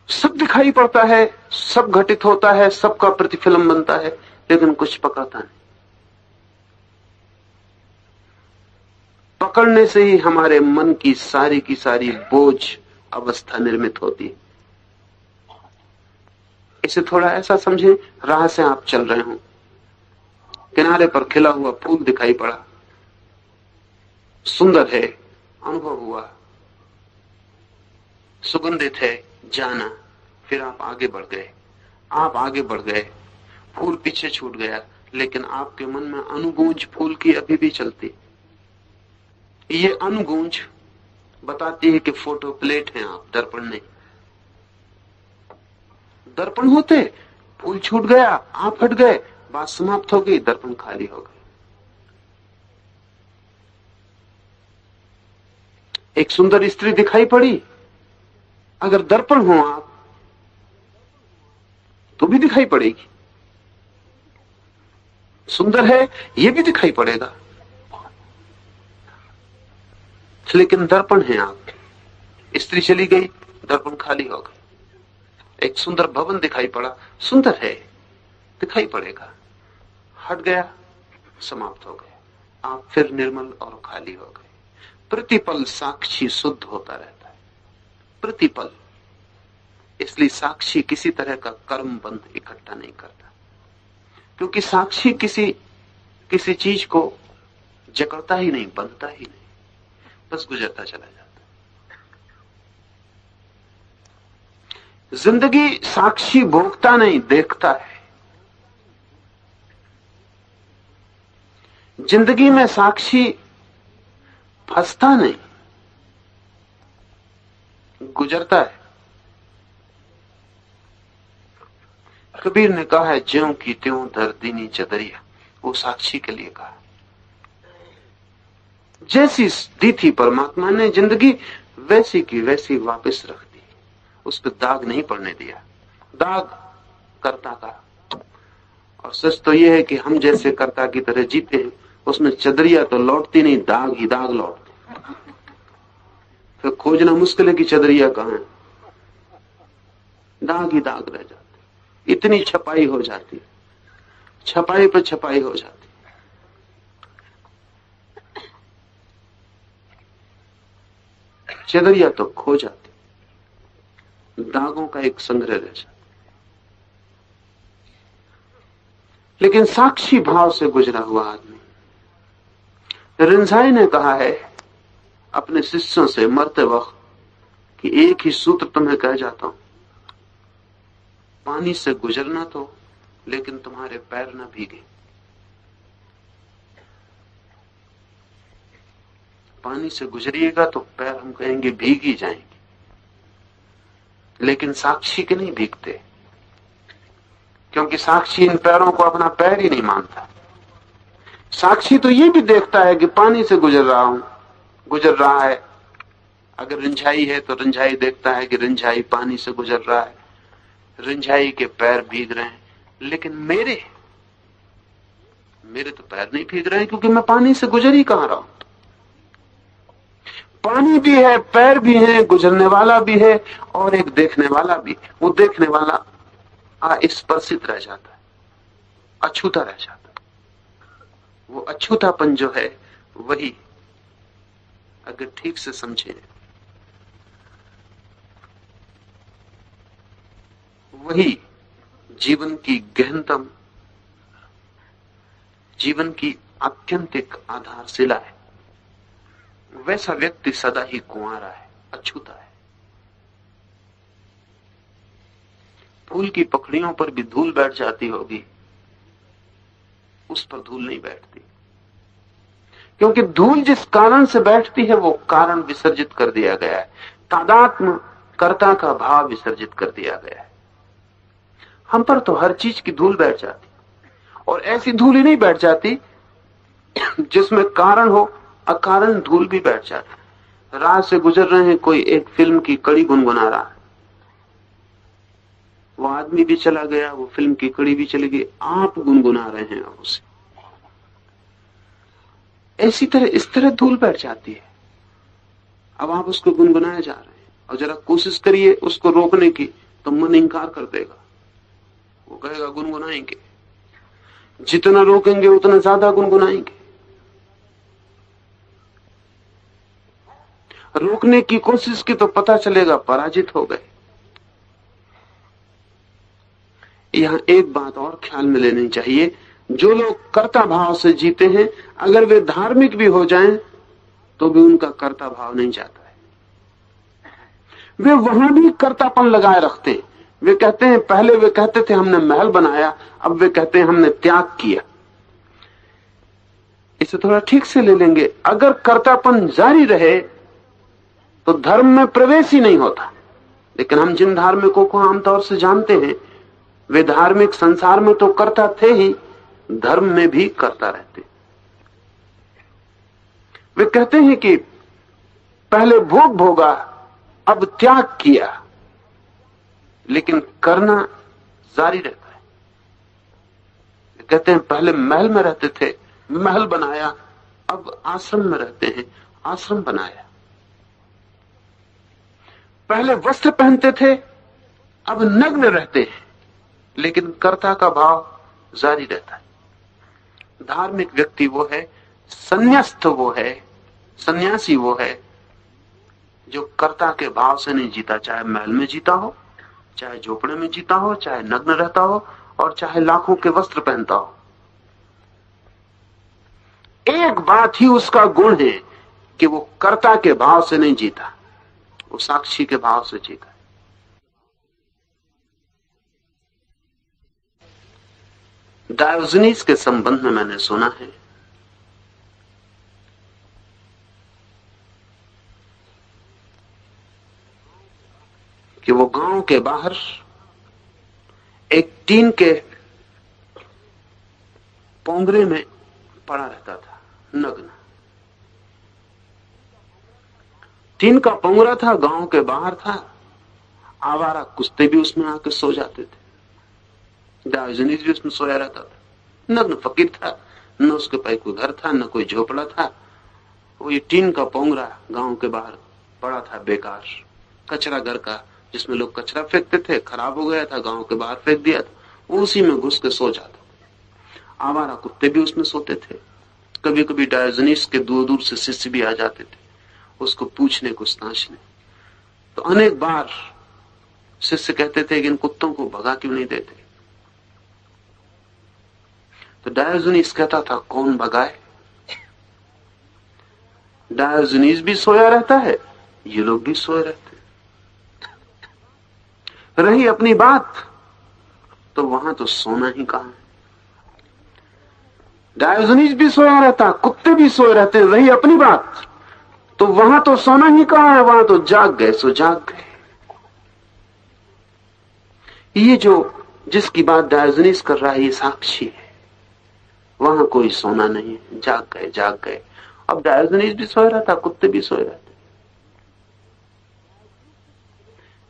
Speaker 1: सब दिखाई पड़ता है, सब घटित होता है, सबका प्रतिफलन बनता है, लेकिन कुछ पकड़ता नहीं। पकड़ने से ही हमारे मन की सारी बोझ अवस्था निर्मित होती है। इसे थोड़ा ऐसा समझें, राह से आप चल रहे हो, किनारे पर खिला हुआ फूल दिखाई पड़ा, सुंदर है, अनुभव हुआ, सुगंधित है, जाना, फिर आप आगे बढ़ गए, फूल पीछे छूट गया, लेकिन आपके मन में अनुगूंज फूल की अभी भी चलती। ये अनुगूंज बताती है कि फोटो प्लेट हैं आप, दर्पण नहीं। दर्पण होते, फूल छूट गया, आप हट गए, बात समाप्त हो गई, दर्पण खाली हो गई। एक सुंदर स्त्री दिखाई पड़ी, अगर दर्पण हो आप तो भी दिखाई पड़ेगी। सुंदर है, ये भी दिखाई पड़ेगा, लेकिन दर्पण है आप। स्त्री चली गई, दर्पण खाली हो गई। एक सुंदर भवन दिखाई पड़ा, सुंदर है, दिखाई पड़ेगा, हट गया, समाप्त हो गया, आप फिर निर्मल और खाली हो गए। प्रतिपल साक्षी शुद्ध होता रहता है, प्रतिपल। इसलिए साक्षी किसी तरह का कर्म बंध इकट्ठा नहीं करता, क्योंकि साक्षी किसी चीज को जकड़ता ही नहीं, बंधता ही नहीं, बस गुजरता चला जाता। जिंदगी साक्षी भोगता नहीं, देखता है। जिंदगी में साक्षी फंसता नहीं, गुजरता है। कबीर ने कहा है, ज्यों की त्यों धर दीनी चदरिया, वो साक्षी के लिए कहा। जैसी दी थी परमात्मा ने जिंदगी, वैसी की वैसी वापस रख दी, उस पर दाग नहीं पड़ने दिया, दाग कर्ता का। और सच तो यह है कि हम जैसे कर्ता की तरह जीते हैं, उसमें चदरिया तो लौटती नहीं, दाग ही दाग लौटते। फिर खोजना मुश्किल है कि चदरिया कहां है, दाग ही दाग रह जाते। इतनी छपाई हो जाती, छपाई पर छपाई हो जाती। चदरिया तो खो जाती, दागों का एक संग्रह रह जाता। लेकिन साक्षी भाव से गुजरा हुआ आदमी, रिंझाई ने कहा है अपने शिष्यों से मरते वक्त कि एक ही सूत्र तुम्हें कह जाता हूं, पानी से गुजरना तो, लेकिन तुम्हारे पैर न भीगे। पानी से गुजरिएगा तो पैर हम कहेंगे भीग ही जाएंगे, लेकिन साक्षी के नहीं भीगते, क्योंकि साक्षी इन पैरों को अपना पैर ही नहीं मानता। साक्षी तो ये भी देखता है कि पानी से गुजर रहा है। अगर रिंझाई है तो रिंझाई देखता है कि रिंझाई पानी से गुजर रहा है, रिंझाई के पैर भीग रहे हैं, लेकिन मेरे तो पैर नहीं भीग रहे हैं, क्योंकि मैं पानी से गुजर ही कहां रहा हूं। पानी भी है, पैर भी है, गुजरने वाला भी है और एक देखने वाला भी है। वो देखने वाला अस्पर्शित रह जाता है, अछूता रह जाता है। वो अछूतापन जो है वही, अगर ठीक से समझे, वही जीवन की गहनतम, जीवन की आत्यंतिक आधारशिला है। वैसा व्यक्ति सदा ही कुंवारा है, अछूता है। फूल की पखड़ियों पर भी धूल बैठ जाती होगी, उस पर धूल नहीं बैठती, क्योंकि धूल जिस कारण से बैठती है वो कारण विसर्जित कर दिया गया है। तादात्म्य कर्ता का भाव विसर्जित कर दिया गया है। हम पर तो हर चीज की धूल बैठ जाती, और ऐसी धूल ही नहीं बैठ जाती जिसमें कारण हो, अकारण धूल भी बैठ जाती। राह से गुजर रहे हैं, कोई एक फिल्म की कड़ी गुनगुना रहा है, वो आदमी भी चला गया, वो फिल्म की कड़ी भी चली गई, आप गुनगुना रहे हैं अब उसे। ऐसी तरह इस तरह धूल बैठ जाती है। अब आप उसको गुनगुनाए जा रहे हैं, और जरा कोशिश करिए उसको रोकने की, तो मन इंकार कर देगा। वो कहेगा गुनगुनाएंगे, जितना रोकेंगे उतना ज्यादा गुनगुनाएंगे। रोकने की कोशिश की तो पता चलेगा पराजित हो गए। यहां एक बात और ख्याल में लेनी चाहिए, जो लोग कर्ता भाव से जीते हैं, अगर वे धार्मिक भी हो जाएं तो भी उनका कर्ता भाव नहीं जाता है। वे वहां भी कर्तापन लगाए रखते हैं। वे कहते हैं, पहले वे कहते थे हमने महल बनाया, अब वे कहते हैं हमने त्याग किया। इसे थोड़ा ठीक से ले लेंगे। अगर कर्तापन जारी रहे तो धर्म में प्रवेश ही नहीं होता। लेकिन हम जिन धार्मिकों को आमतौर से जानते हैं, वे धार्मिक संसार में तो कर्ता थे ही, धर्म में भी करता रहते। वे कहते हैं कि पहले भोग भोगा, अब त्याग किया, लेकिन करना जारी रहता है। वे कहते हैं पहले महल में रहते थे, महल बनाया, अब आश्रम में रहते हैं, आश्रम बनाया। पहले वस्त्र पहनते थे, अब नग्न रहते हैं, लेकिन कर्ता का भाव जारी रहता है। धार्मिक व्यक्ति वो है, संन्यास्त वो है, सन्यासी वो है जो कर्ता के भाव से नहीं जीता, चाहे महल में जीता हो, चाहे झोपड़े में जीता हो, चाहे नग्न रहता हो, और चाहे लाखों के वस्त्र पहनता हो। एक बात ही उसका गुण है कि वो कर्ता के भाव से नहीं जीता, वो साक्षी के भाव से जीता। डायोजनीस के संबंध में मैंने सुना है कि वो गांव के बाहर एक टीन के पोंगरे में पड़ा रहता था, नग्न। टीन का पोंगरा था, गांव के बाहर था, आवारा कुत्ते भी उसमें आके सो जाते थे। डायोजनीस भी उसमें सोया रहता था, नग्न फकीर था, न उसके पास कोई घर था, न कोई झोपड़ा था। वो ये टीन का पोंगरा गांव के बाहर पड़ा था, बेकार कचरा घर का, जिसमें लोग कचरा फेंकते थे, खराब हो गया था, गांव के बाहर फेंक दिया था, उसी में घुस के सो जाता। आवारा कुत्ते भी उसमें सोते थे। कभी कभी डायोजनीस के दूर दूर से शिष्य भी आ जाते थे उसको पूछने, कुछ ताशने। तो अनेक बार शिष्य कहते थे कि इन कुत्तों को भगा क्यों नहीं देते। तो डायोजनीस कहता था, कौन भगाए? डायोजनीस भी सोया रहता है, ये लोग भी सोए रहते। रही अपनी बात, तो वहां तो सोना ही कहां है। डायोजनीस भी सोया रहता, कुत्ते भी सोए रहते। रही अपनी बात, तो वहां तो सोना ही कहां है, वहां तो जाग गए सो जाग गए। ये जो जिसकी बात डायोजनीस कर रहा है, ये साक्षी है। वहां कोई सोना नहीं है, जाग गए जाग गए। अब डायोजनीस भी सोया रहता, कुत्ते भी सोए रहते।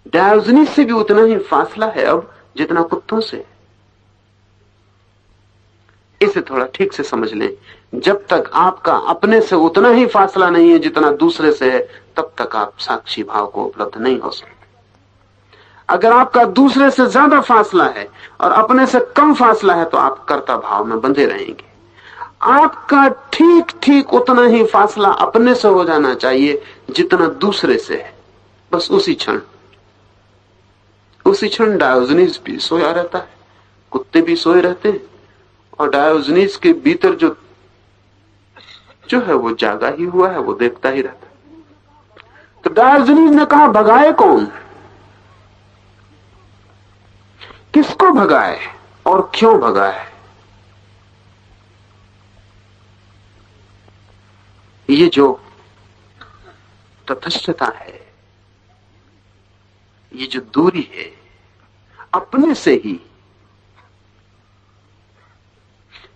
Speaker 1: डायोजनीस से भी उतना ही फासला है अब जितना कुत्तों से। इसे थोड़ा ठीक से समझ लें। जब तक आपका अपने से उतना ही फासला नहीं है जितना दूसरे से है, तब तक आप साक्षी भाव को उपलब्ध नहीं हो सकते। अगर आपका दूसरे से ज्यादा फासला है और अपने से कम फासला है, तो आप कर्ता भाव में बंधे रहेंगे। आपका ठीक ठीक उतना ही फासला अपने से हो जाना चाहिए जितना दूसरे से है। बस उसी क्षण डायोजनीस भी सोया रहता है, कुत्ते भी सोए रहते हैं, और डायोजनीस के भीतर जो है वो जागा ही हुआ है, वो देखता ही रहता है। तो डायोजनीस ने कहा, भगाए कौन, किसको भगाए और क्यों भगाए? ये जो तटस्थता है, ये जो दूरी है अपने से ही,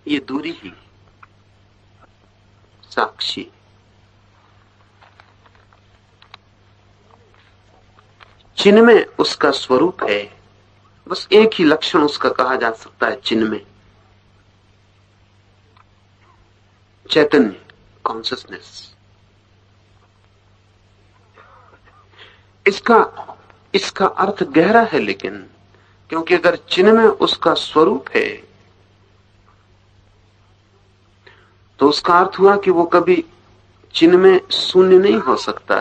Speaker 1: ये दूरी ही साक्षी। चिन्ह में उसका स्वरूप है, बस एक ही लक्षण उसका कहा जा सकता है चिन्ह में, चैतन्य, कॉन्शियसनेस। इसका अर्थ गहरा है, लेकिन क्योंकि अगर चिन्ह में उसका स्वरूप है तो उसका अर्थ हुआ कि वो कभी चिन्ह में शून्य नहीं हो सकता,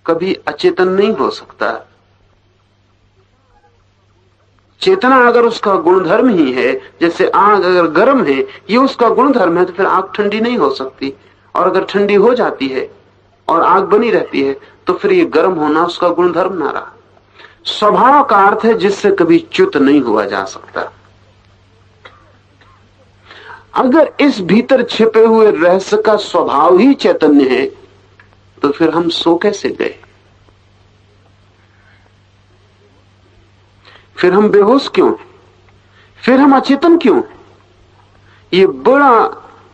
Speaker 1: कभी अचेतन नहीं हो सकता। चेतना अगर उसका गुणधर्म ही है, जैसे आग अगर गर्म है, ये उसका गुणधर्म है, तो फिर आग ठंडी नहीं हो सकती। और अगर ठंडी हो जाती है और आग बनी रहती है, तो फिर ये गर्म होना उसका गुणधर्म ना रहा। स्वभाव का अर्थ है जिससे कभी च्युत नहीं हुआ जा सकता। अगर इस भीतर छिपे हुए रहस्य का स्वभाव ही चैतन्य है, तो फिर हम सो कैसे गए? फिर हम बेहोश क्यों हैं? फिर हम अचेतन क्यों हैं? ये बड़ा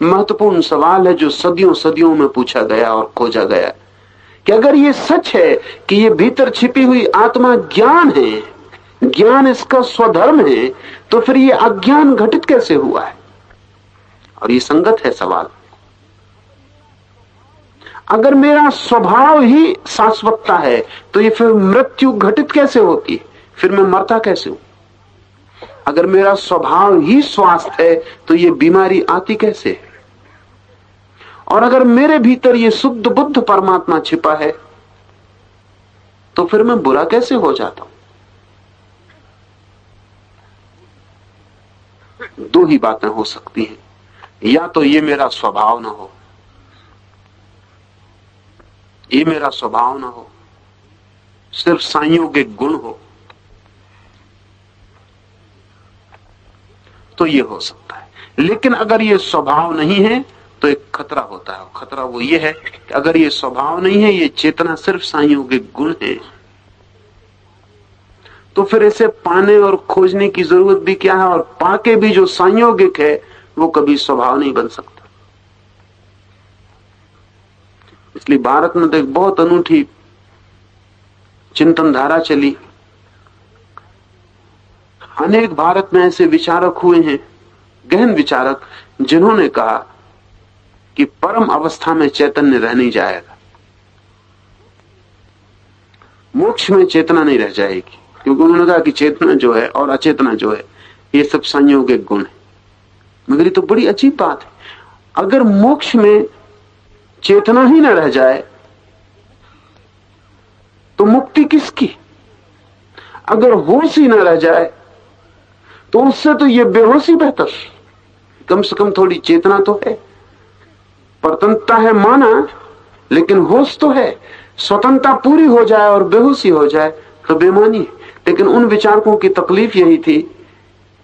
Speaker 1: महत्वपूर्ण सवाल है जो सदियों सदियों में पूछा गया और खोजा गया कि अगर ये सच है कि ये भीतर छिपी हुई आत्मा ज्ञान है, ज्ञान इसका स्वधर्म है, तो फिर ये अज्ञान घटित कैसे हुआ है? और ये संगत है सवाल। अगर मेरा स्वभाव ही शाश्वतता है, तो ये फिर मृत्यु घटित कैसे होती है? फिर मैं मरता कैसे हूं? अगर मेरा स्वभाव ही स्वास्थ्य है, तो ये बीमारी आती कैसे है? और अगर मेरे भीतर ये शुद्ध बुद्ध परमात्मा छिपा है, तो फिर मैं बुरा कैसे हो जाता हूं? दो ही बातें हो सकती हैं, या तो ये मेरा स्वभाव ना हो, ये मेरा स्वभाव ना हो, सिर्फ संयोगिक गुण हो, तो ये हो सकता है। लेकिन अगर ये स्वभाव नहीं है तो एक खतरा होता है। खतरा वो ये है कि अगर ये स्वभाव नहीं है, ये चेतना सिर्फ संयोगिक गुण है, तो फिर इसे पाने और खोजने की जरूरत भी क्या है? और पाके भी जो संयोगिक है वो कभी स्वभाव नहीं बन सकता। इसलिए भारत में तो एक बहुत अनूठी चिंतन धारा चली। अनेक भारत में ऐसे विचारक हुए हैं, गहन विचारक, जिन्होंने कहा कि परम अवस्था में चैतन्य रह नहीं जाएगा, मोक्ष में चेतना नहीं रह जाएगी, क्योंकि उन्होंने कहा कि चेतना जो है और अचेतना जो है ये सब संयोगिक गुण है। मगर ये तो बड़ी अजीब बात है। अगर मोक्ष में चेतना ही न रह जाए तो मुक्ति किसकी? अगर होश ही न रह जाए तो उससे तो ये बेहोशी बेहतर। कम से कम थोड़ी चेतना तो है, परतंत्रता है माना, लेकिन होश तो है। स्वतंत्रता पूरी हो जाए और बेहोशी हो जाए तो बेमानी। लेकिन उन विचारकों की तकलीफ यही थी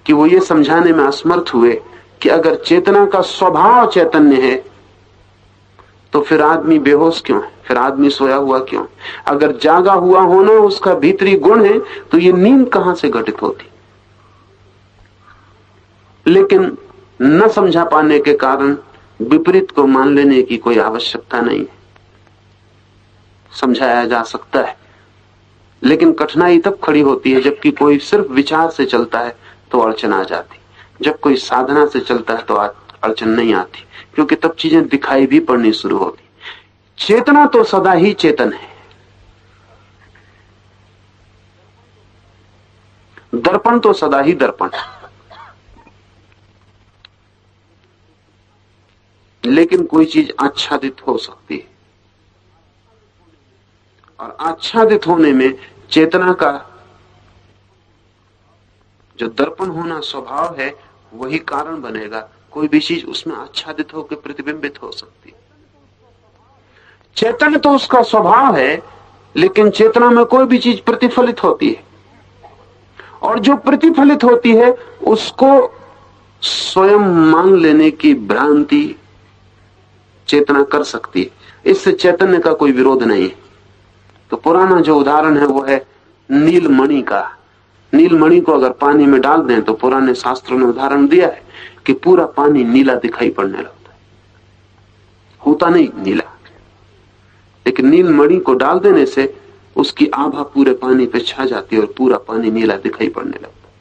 Speaker 1: कि वो ये समझाने में असमर्थ हुए कि अगर चेतना का स्वभाव चैतन्य है तो फिर आदमी बेहोश क्यों है? फिर आदमी सोया हुआ क्यों? अगर जागा हुआ होना उसका भीतरी गुण है, तो ये नींद कहां से घटित होती? लेकिन न समझा पाने के कारण विपरीत को मान लेने की कोई आवश्यकता नहीं है। समझाया जा सकता है, लेकिन कठिनाई तब खड़ी होती है जबकि कोई सिर्फ विचार से चलता है तो अड़चन आ जाती। जब कोई साधना से चलता है तो अड़चन नहीं आती, क्योंकि तब चीजें दिखाई भी पड़नी शुरू होती। चेतना तो सदा ही चेतन है, दर्पण तो सदा ही दर्पण है। लेकिन कोई चीज आच्छादित हो सकती है, और आच्छादित होने में चेतना का जो दर्पण होना स्वभाव है वही कारण बनेगा। कोई भी चीज उसमें आच्छादित होकर प्रतिबिंबित हो सकती है। चेतन तो उसका स्वभाव है, लेकिन चेतना में कोई भी चीज प्रतिफलित होती है, और जो प्रतिफलित होती है उसको स्वयं मान लेने की भ्रांति चेतना कर सकती है। इससे चैतन्य का कोई विरोध नहीं है। तो पुराना जो उदाहरण है वो है नीलमणि का। नीलमणि को अगर पानी में डाल दें तो पुराने शास्त्रों ने उदाहरण दिया है कि पूरा पानी नीला दिखाई पड़ने लगता है, होता नहीं नीला, लेकिन नीलमणि को डाल देने से उसकी आभा पूरे पानी पे छा जाती है और पूरा पानी नीला दिखाई पड़ने लगता है।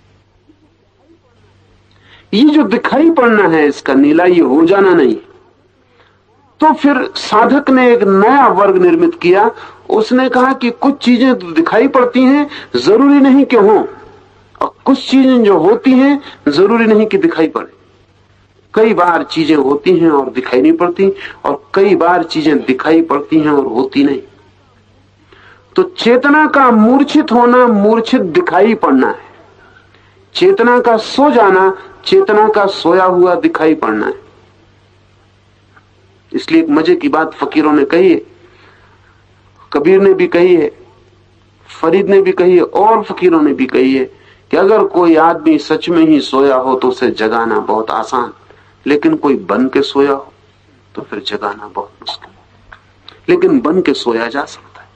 Speaker 1: ये जो दिखाई पड़ना है इसका नीला, ये हो जाना नहीं। तो फिर साधक ने एक नया वर्ग निर्मित किया। उसने कहा कि कुछ चीजें दिखाई पड़ती हैं, जरूरी नहीं कि हों, और कुछ चीजें जो होती हैं जरूरी नहीं कि दिखाई पड़े। कई बार चीजें होती हैं और दिखाई नहीं पड़ती, और कई बार चीजें दिखाई पड़ती हैं और होती नहीं। तो चेतना का मूर्छित होना मूर्छित दिखाई पड़ना है, चेतना का सो जाना चेतना का सोया हुआ दिखाई पड़ना है। इसलिए एक मजे की बात फकीरों ने कही है, कबीर ने भी कही है, फरीद ने भी कही है, और फकीरों ने भी कही है कि अगर कोई आदमी सच में ही सोया हो तो उसे जगाना बहुत आसान, लेकिन कोई बन के सोया हो तो फिर जगाना बहुत मुश्किल। लेकिन बन के सोया जा सकता है।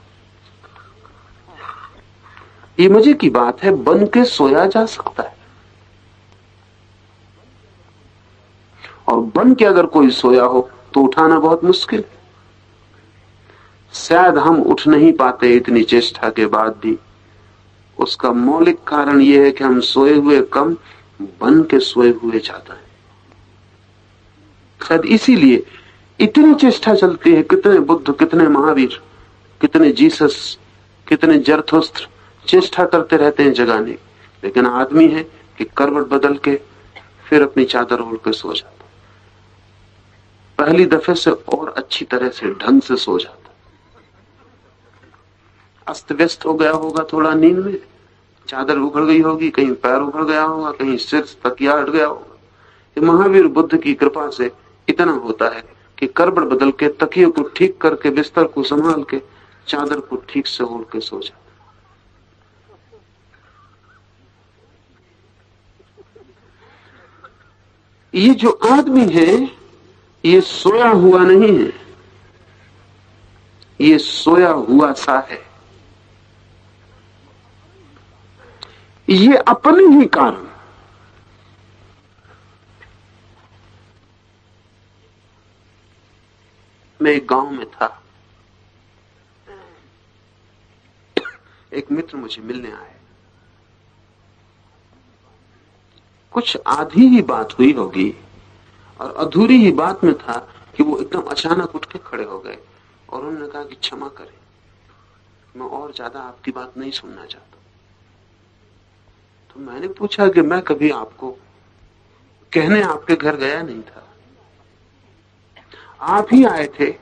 Speaker 1: ये मजे की बात है, बन के सोया जा सकता है। और बन के अगर कोई सोया हो तो उठाना बहुत मुश्किल। शायद हम उठ नहीं पाते इतनी चेष्टा के बाद भी। उसका मौलिक कारण यह है कि हम सोए हुए कम, बन के सोए हुए ज्यादा है। शायद इसीलिए इतनी चेष्टा चलती है। कितने बुद्ध, कितने महावीर, कितने जीसस, कितने जरथुस्त्र चेष्टा करते रहते हैं जगाने, लेकिन आदमी है कि करवट बदल के फिर अपनी चादर ओढ़ के सो जाता, पहली दफे से और अच्छी तरह से ढंग से सो जाता। अस्त व्यस्त हो गया होगा थोड़ा नींद में, चादर उखड़ गई होगी, कहीं पैर उखड़ गया होगा, कहीं सिर तकिया हट गया होगा। ये महावीर बुद्ध की कृपा से इतना होता है कि करवट बदल के, तकिए को ठीक करके, बिस्तर को संभाल के, चादर को ठीक से ओढ़ के सो जाता। ये जो आदमी है ये सोया हुआ नहीं है, ये सोया हुआ सा है। ये अपने ही कारण मैं एक गांव में था, एक मित्र मुझे मिलने आए। कुछ आधी ही बात हुई होगी और अधूरी ही बात में था कि वो एकदम अचानक उठ के खड़े हो गए और उन्होंने कहा कि क्षमा करें, मैं और ज्यादा आपकी बात नहीं सुनना चाहता। तो मैंने पूछा कि मैं कभी आपको कहने आपके घर गया नहीं था, आप ही आए थे,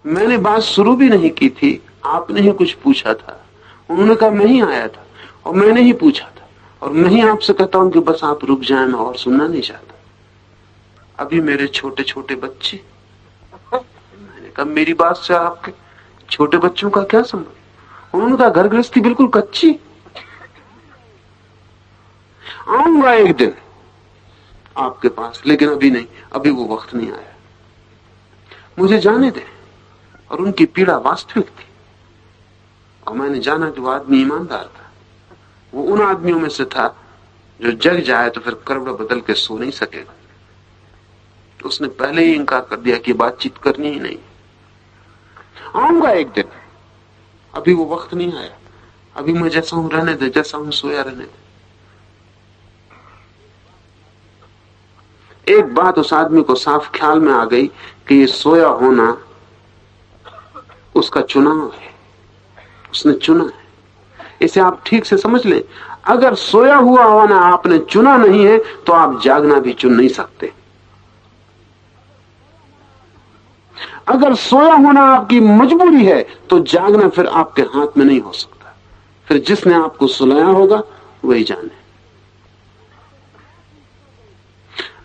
Speaker 1: मैंने बात शुरू भी नहीं की थी, आपने ही कुछ पूछा था। उन्होंने कहा मैं ही आया था और मैंने ही पूछा था, और मैं ही आपसे कहता हूं कि बस आप रुक जाएं, मैं और सुनना नहीं चाहता। अभी मेरे छोटे छोटे बच्चे। मैंने कहा मेरी बात से आपके छोटे बच्चों का क्या संबंध? उन्होंने कहा घर गृहस्थी बिल्कुल कच्ची, आऊंगा एक दिन आपके पास, लेकिन अभी नहीं, अभी वो वक्त नहीं आया, मुझे जाने दे। और उनकी पीड़ा वास्तविक थी, और मैंने जाना कि वो आदमी ईमानदार था। वो उन आदमियों में से था जो जग जाए तो फिर करवट बदल के सो नहीं सकेगा। तो उसने पहले ही इनकार कर दिया कि बातचीत करनी ही नहीं, आऊंगा एक दिन, अभी वो वक्त नहीं आया, अभी मैं जैसा हूं रहने दे, जैसा हूं सोया रहने दे। एक बात उस आदमी को साफ ख्याल में आ गई कि ये सोया होना उसका चुनाव है, उसने चुना है। इसे आप ठीक से समझ लें। अगर सोया हुआ होना आपने चुना नहीं है तो आप जागना भी चुन नहीं सकते। अगर सोया होना आपकी मजबूरी है तो जागना फिर आपके हाथ में नहीं हो सकता। फिर जिसने आपको सुलाया होगा वही जाने।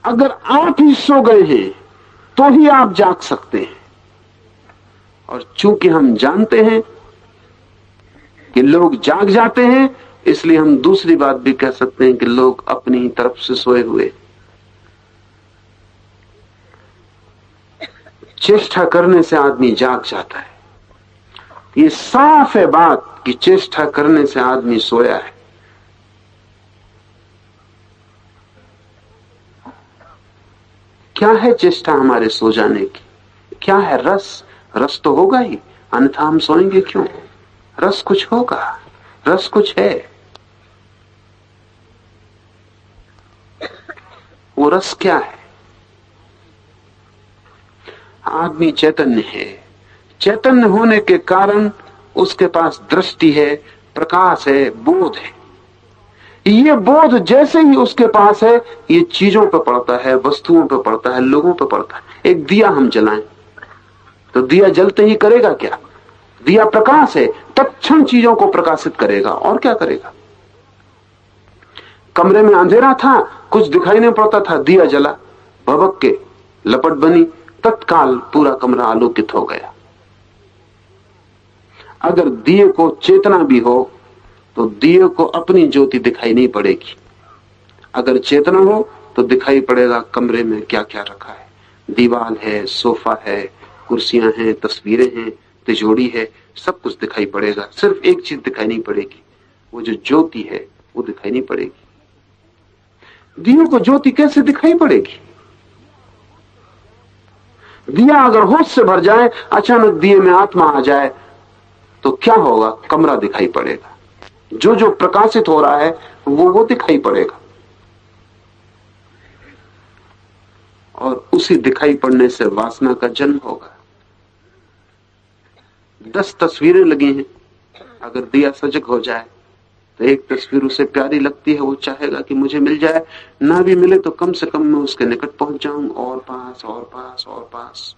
Speaker 1: अगर आप ही सो गए हैं तो ही आप जाग सकते हैं। और चूंकि हम जानते हैं कि लोग जाग जाते हैं, इसलिए हम दूसरी बात भी कह सकते हैं कि लोग अपनी ही तरफ से सोए हुए। चेष्टा करने से आदमी जाग जाता है। ये साफ है बात कि चेष्टा करने से आदमी सोया है। क्या है चेष्टा हमारे सो जाने की? क्या है रस? रस तो होगा ही, अन्यथा हम सोएंगे क्यों? रस कुछ होगा, रस कुछ है। वो रस क्या है? आदमी चैतन्य है। चैतन्य होने के कारण उसके पास दृष्टि है, प्रकाश है, बोध है। ये बोध जैसे ही उसके पास है, ये चीजों पर पड़ता है, वस्तुओं पर पड़ता है, लोगों पर पड़ता है। एक दिया हम जलाएं तो दिया जलते ही करेगा क्या? दिया प्रकाश है, तत्क्षण चीजों को प्रकाशित करेगा। और क्या करेगा? कमरे में अंधेरा था, कुछ दिखाई नहीं पड़ता था, दिया जला, भभक के लपट बनी, तत्काल पूरा कमरा आलोकित हो गया। अगर दिए को चेतना भी हो तो दिए को अपनी ज्योति दिखाई नहीं पड़ेगी। अगर चेतना हो तो दिखाई पड़ेगा कमरे में क्या क्या रखा है। दीवार है, सोफा है, कुर्सियां हैं, तस्वीरें हैं, तिजोरी है, सब कुछ दिखाई पड़ेगा। सिर्फ एक चीज दिखाई नहीं पड़ेगी, वो जो ज्योति है वो दिखाई नहीं पड़ेगी। दियों को ज्योति कैसे दिखाई पड़ेगी? दिया अगर होश से भर जाए, अचानक दिए में आत्मा आ जाए तो क्या होगा? कमरा दिखाई पड़ेगा। जो जो प्रकाशित हो रहा है वो दिखाई पड़ेगा। और उसी दिखाई पड़ने से वासना का जन्म होगा। 10 तस्वीरें लगी हैं, अगर दिया सजग हो जाए तो एक तस्वीर उसे प्यारी लगती है, वो चाहेगा कि मुझे मिल जाए, ना भी मिले तो कम से कम मैं उसके निकट पहुंच जाऊं, और पास और पास और पास।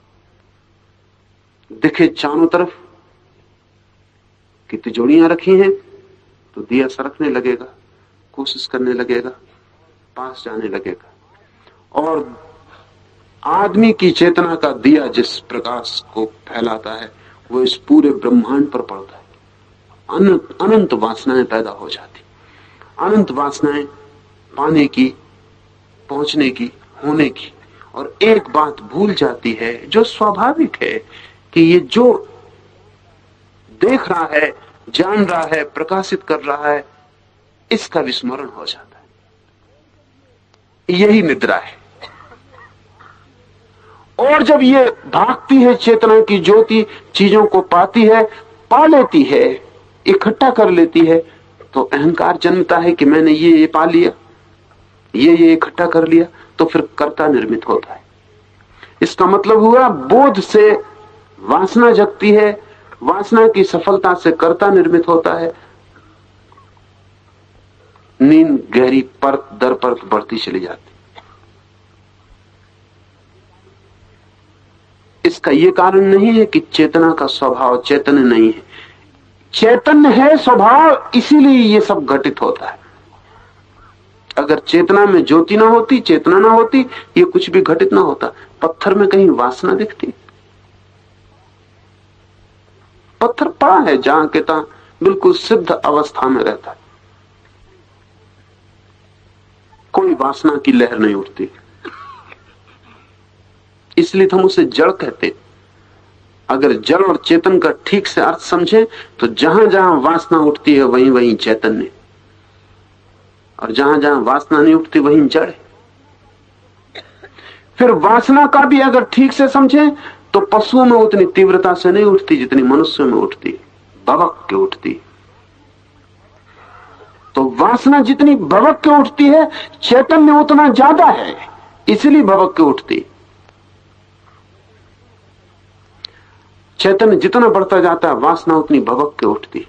Speaker 1: दिखे चारों तरफ कि तिजोरियां रखी हैं तो दिया सरकने लगेगा, कोशिश करने लगेगा, पास जाने लगेगा। और आदमी की चेतना का दिया जिस प्रकाश को फैलाता है वो इस पूरे ब्रह्मांड पर पड़ता है। अनंत वासनाएं पैदा हो जाती, अनंत वासनाएं पाने की, पहुंचने की, होने की। और एक बात भूल जाती है जो स्वाभाविक है कि ये जो देख रहा है, जान रहा है, प्रकाशित कर रहा है, इसका विस्मरण हो जाता है। यही निद्रा है। और जब ये भागती है चेतना की ज्योति, चीजों को पाती है, पा लेती है, इकट्ठा कर लेती है, तो अहंकार जन्मता है कि मैंने ये पा लिया, ये इकट्ठा कर लिया। तो फिर कर्ता निर्मित होता है। इसका मतलब हुआ बोध से वासना जगती है, वासना की सफलता से कर्ता निर्मित होता है। नींद गहरी परत दर परत बढ़ती चली जाती। इसका यह कारण नहीं है कि चेतना का स्वभाव चैतन्य नहीं है। चैतन्य है स्वभाव, इसीलिए ये सब घटित होता है। अगर चेतना में ज्योति ना होती, चेतना ना होती, ये कुछ भी घटित ना होता। पत्थर में कहीं वासना दिखती? पत्थर पड़ा है जहां के तहां, बिल्कुल सिद्ध अवस्था में रहता है, कोई वासना की लहर नहीं उठती। इसलिए हम उसे जड़ कहते। अगर जड़ और चेतन का ठीक से अर्थ समझें तो जहां जहां वासना उठती है वहीं वहीं चैतन्य, और जहां जहां वासना नहीं उठती वहीं जड़ है। फिर वासना का भी अगर ठीक से समझें तो पशुओं में उतनी तीव्रता से नहीं उठती जितनी मनुष्यों में उठती, भवक के उठती। तो वासना जितनी भवक के उठती है, चैतन्य उतना ज्यादा है। इसलिए भवक के उठती। चैतन्य जितना बढ़ता जाता है वासना उतनी भवक के उठती।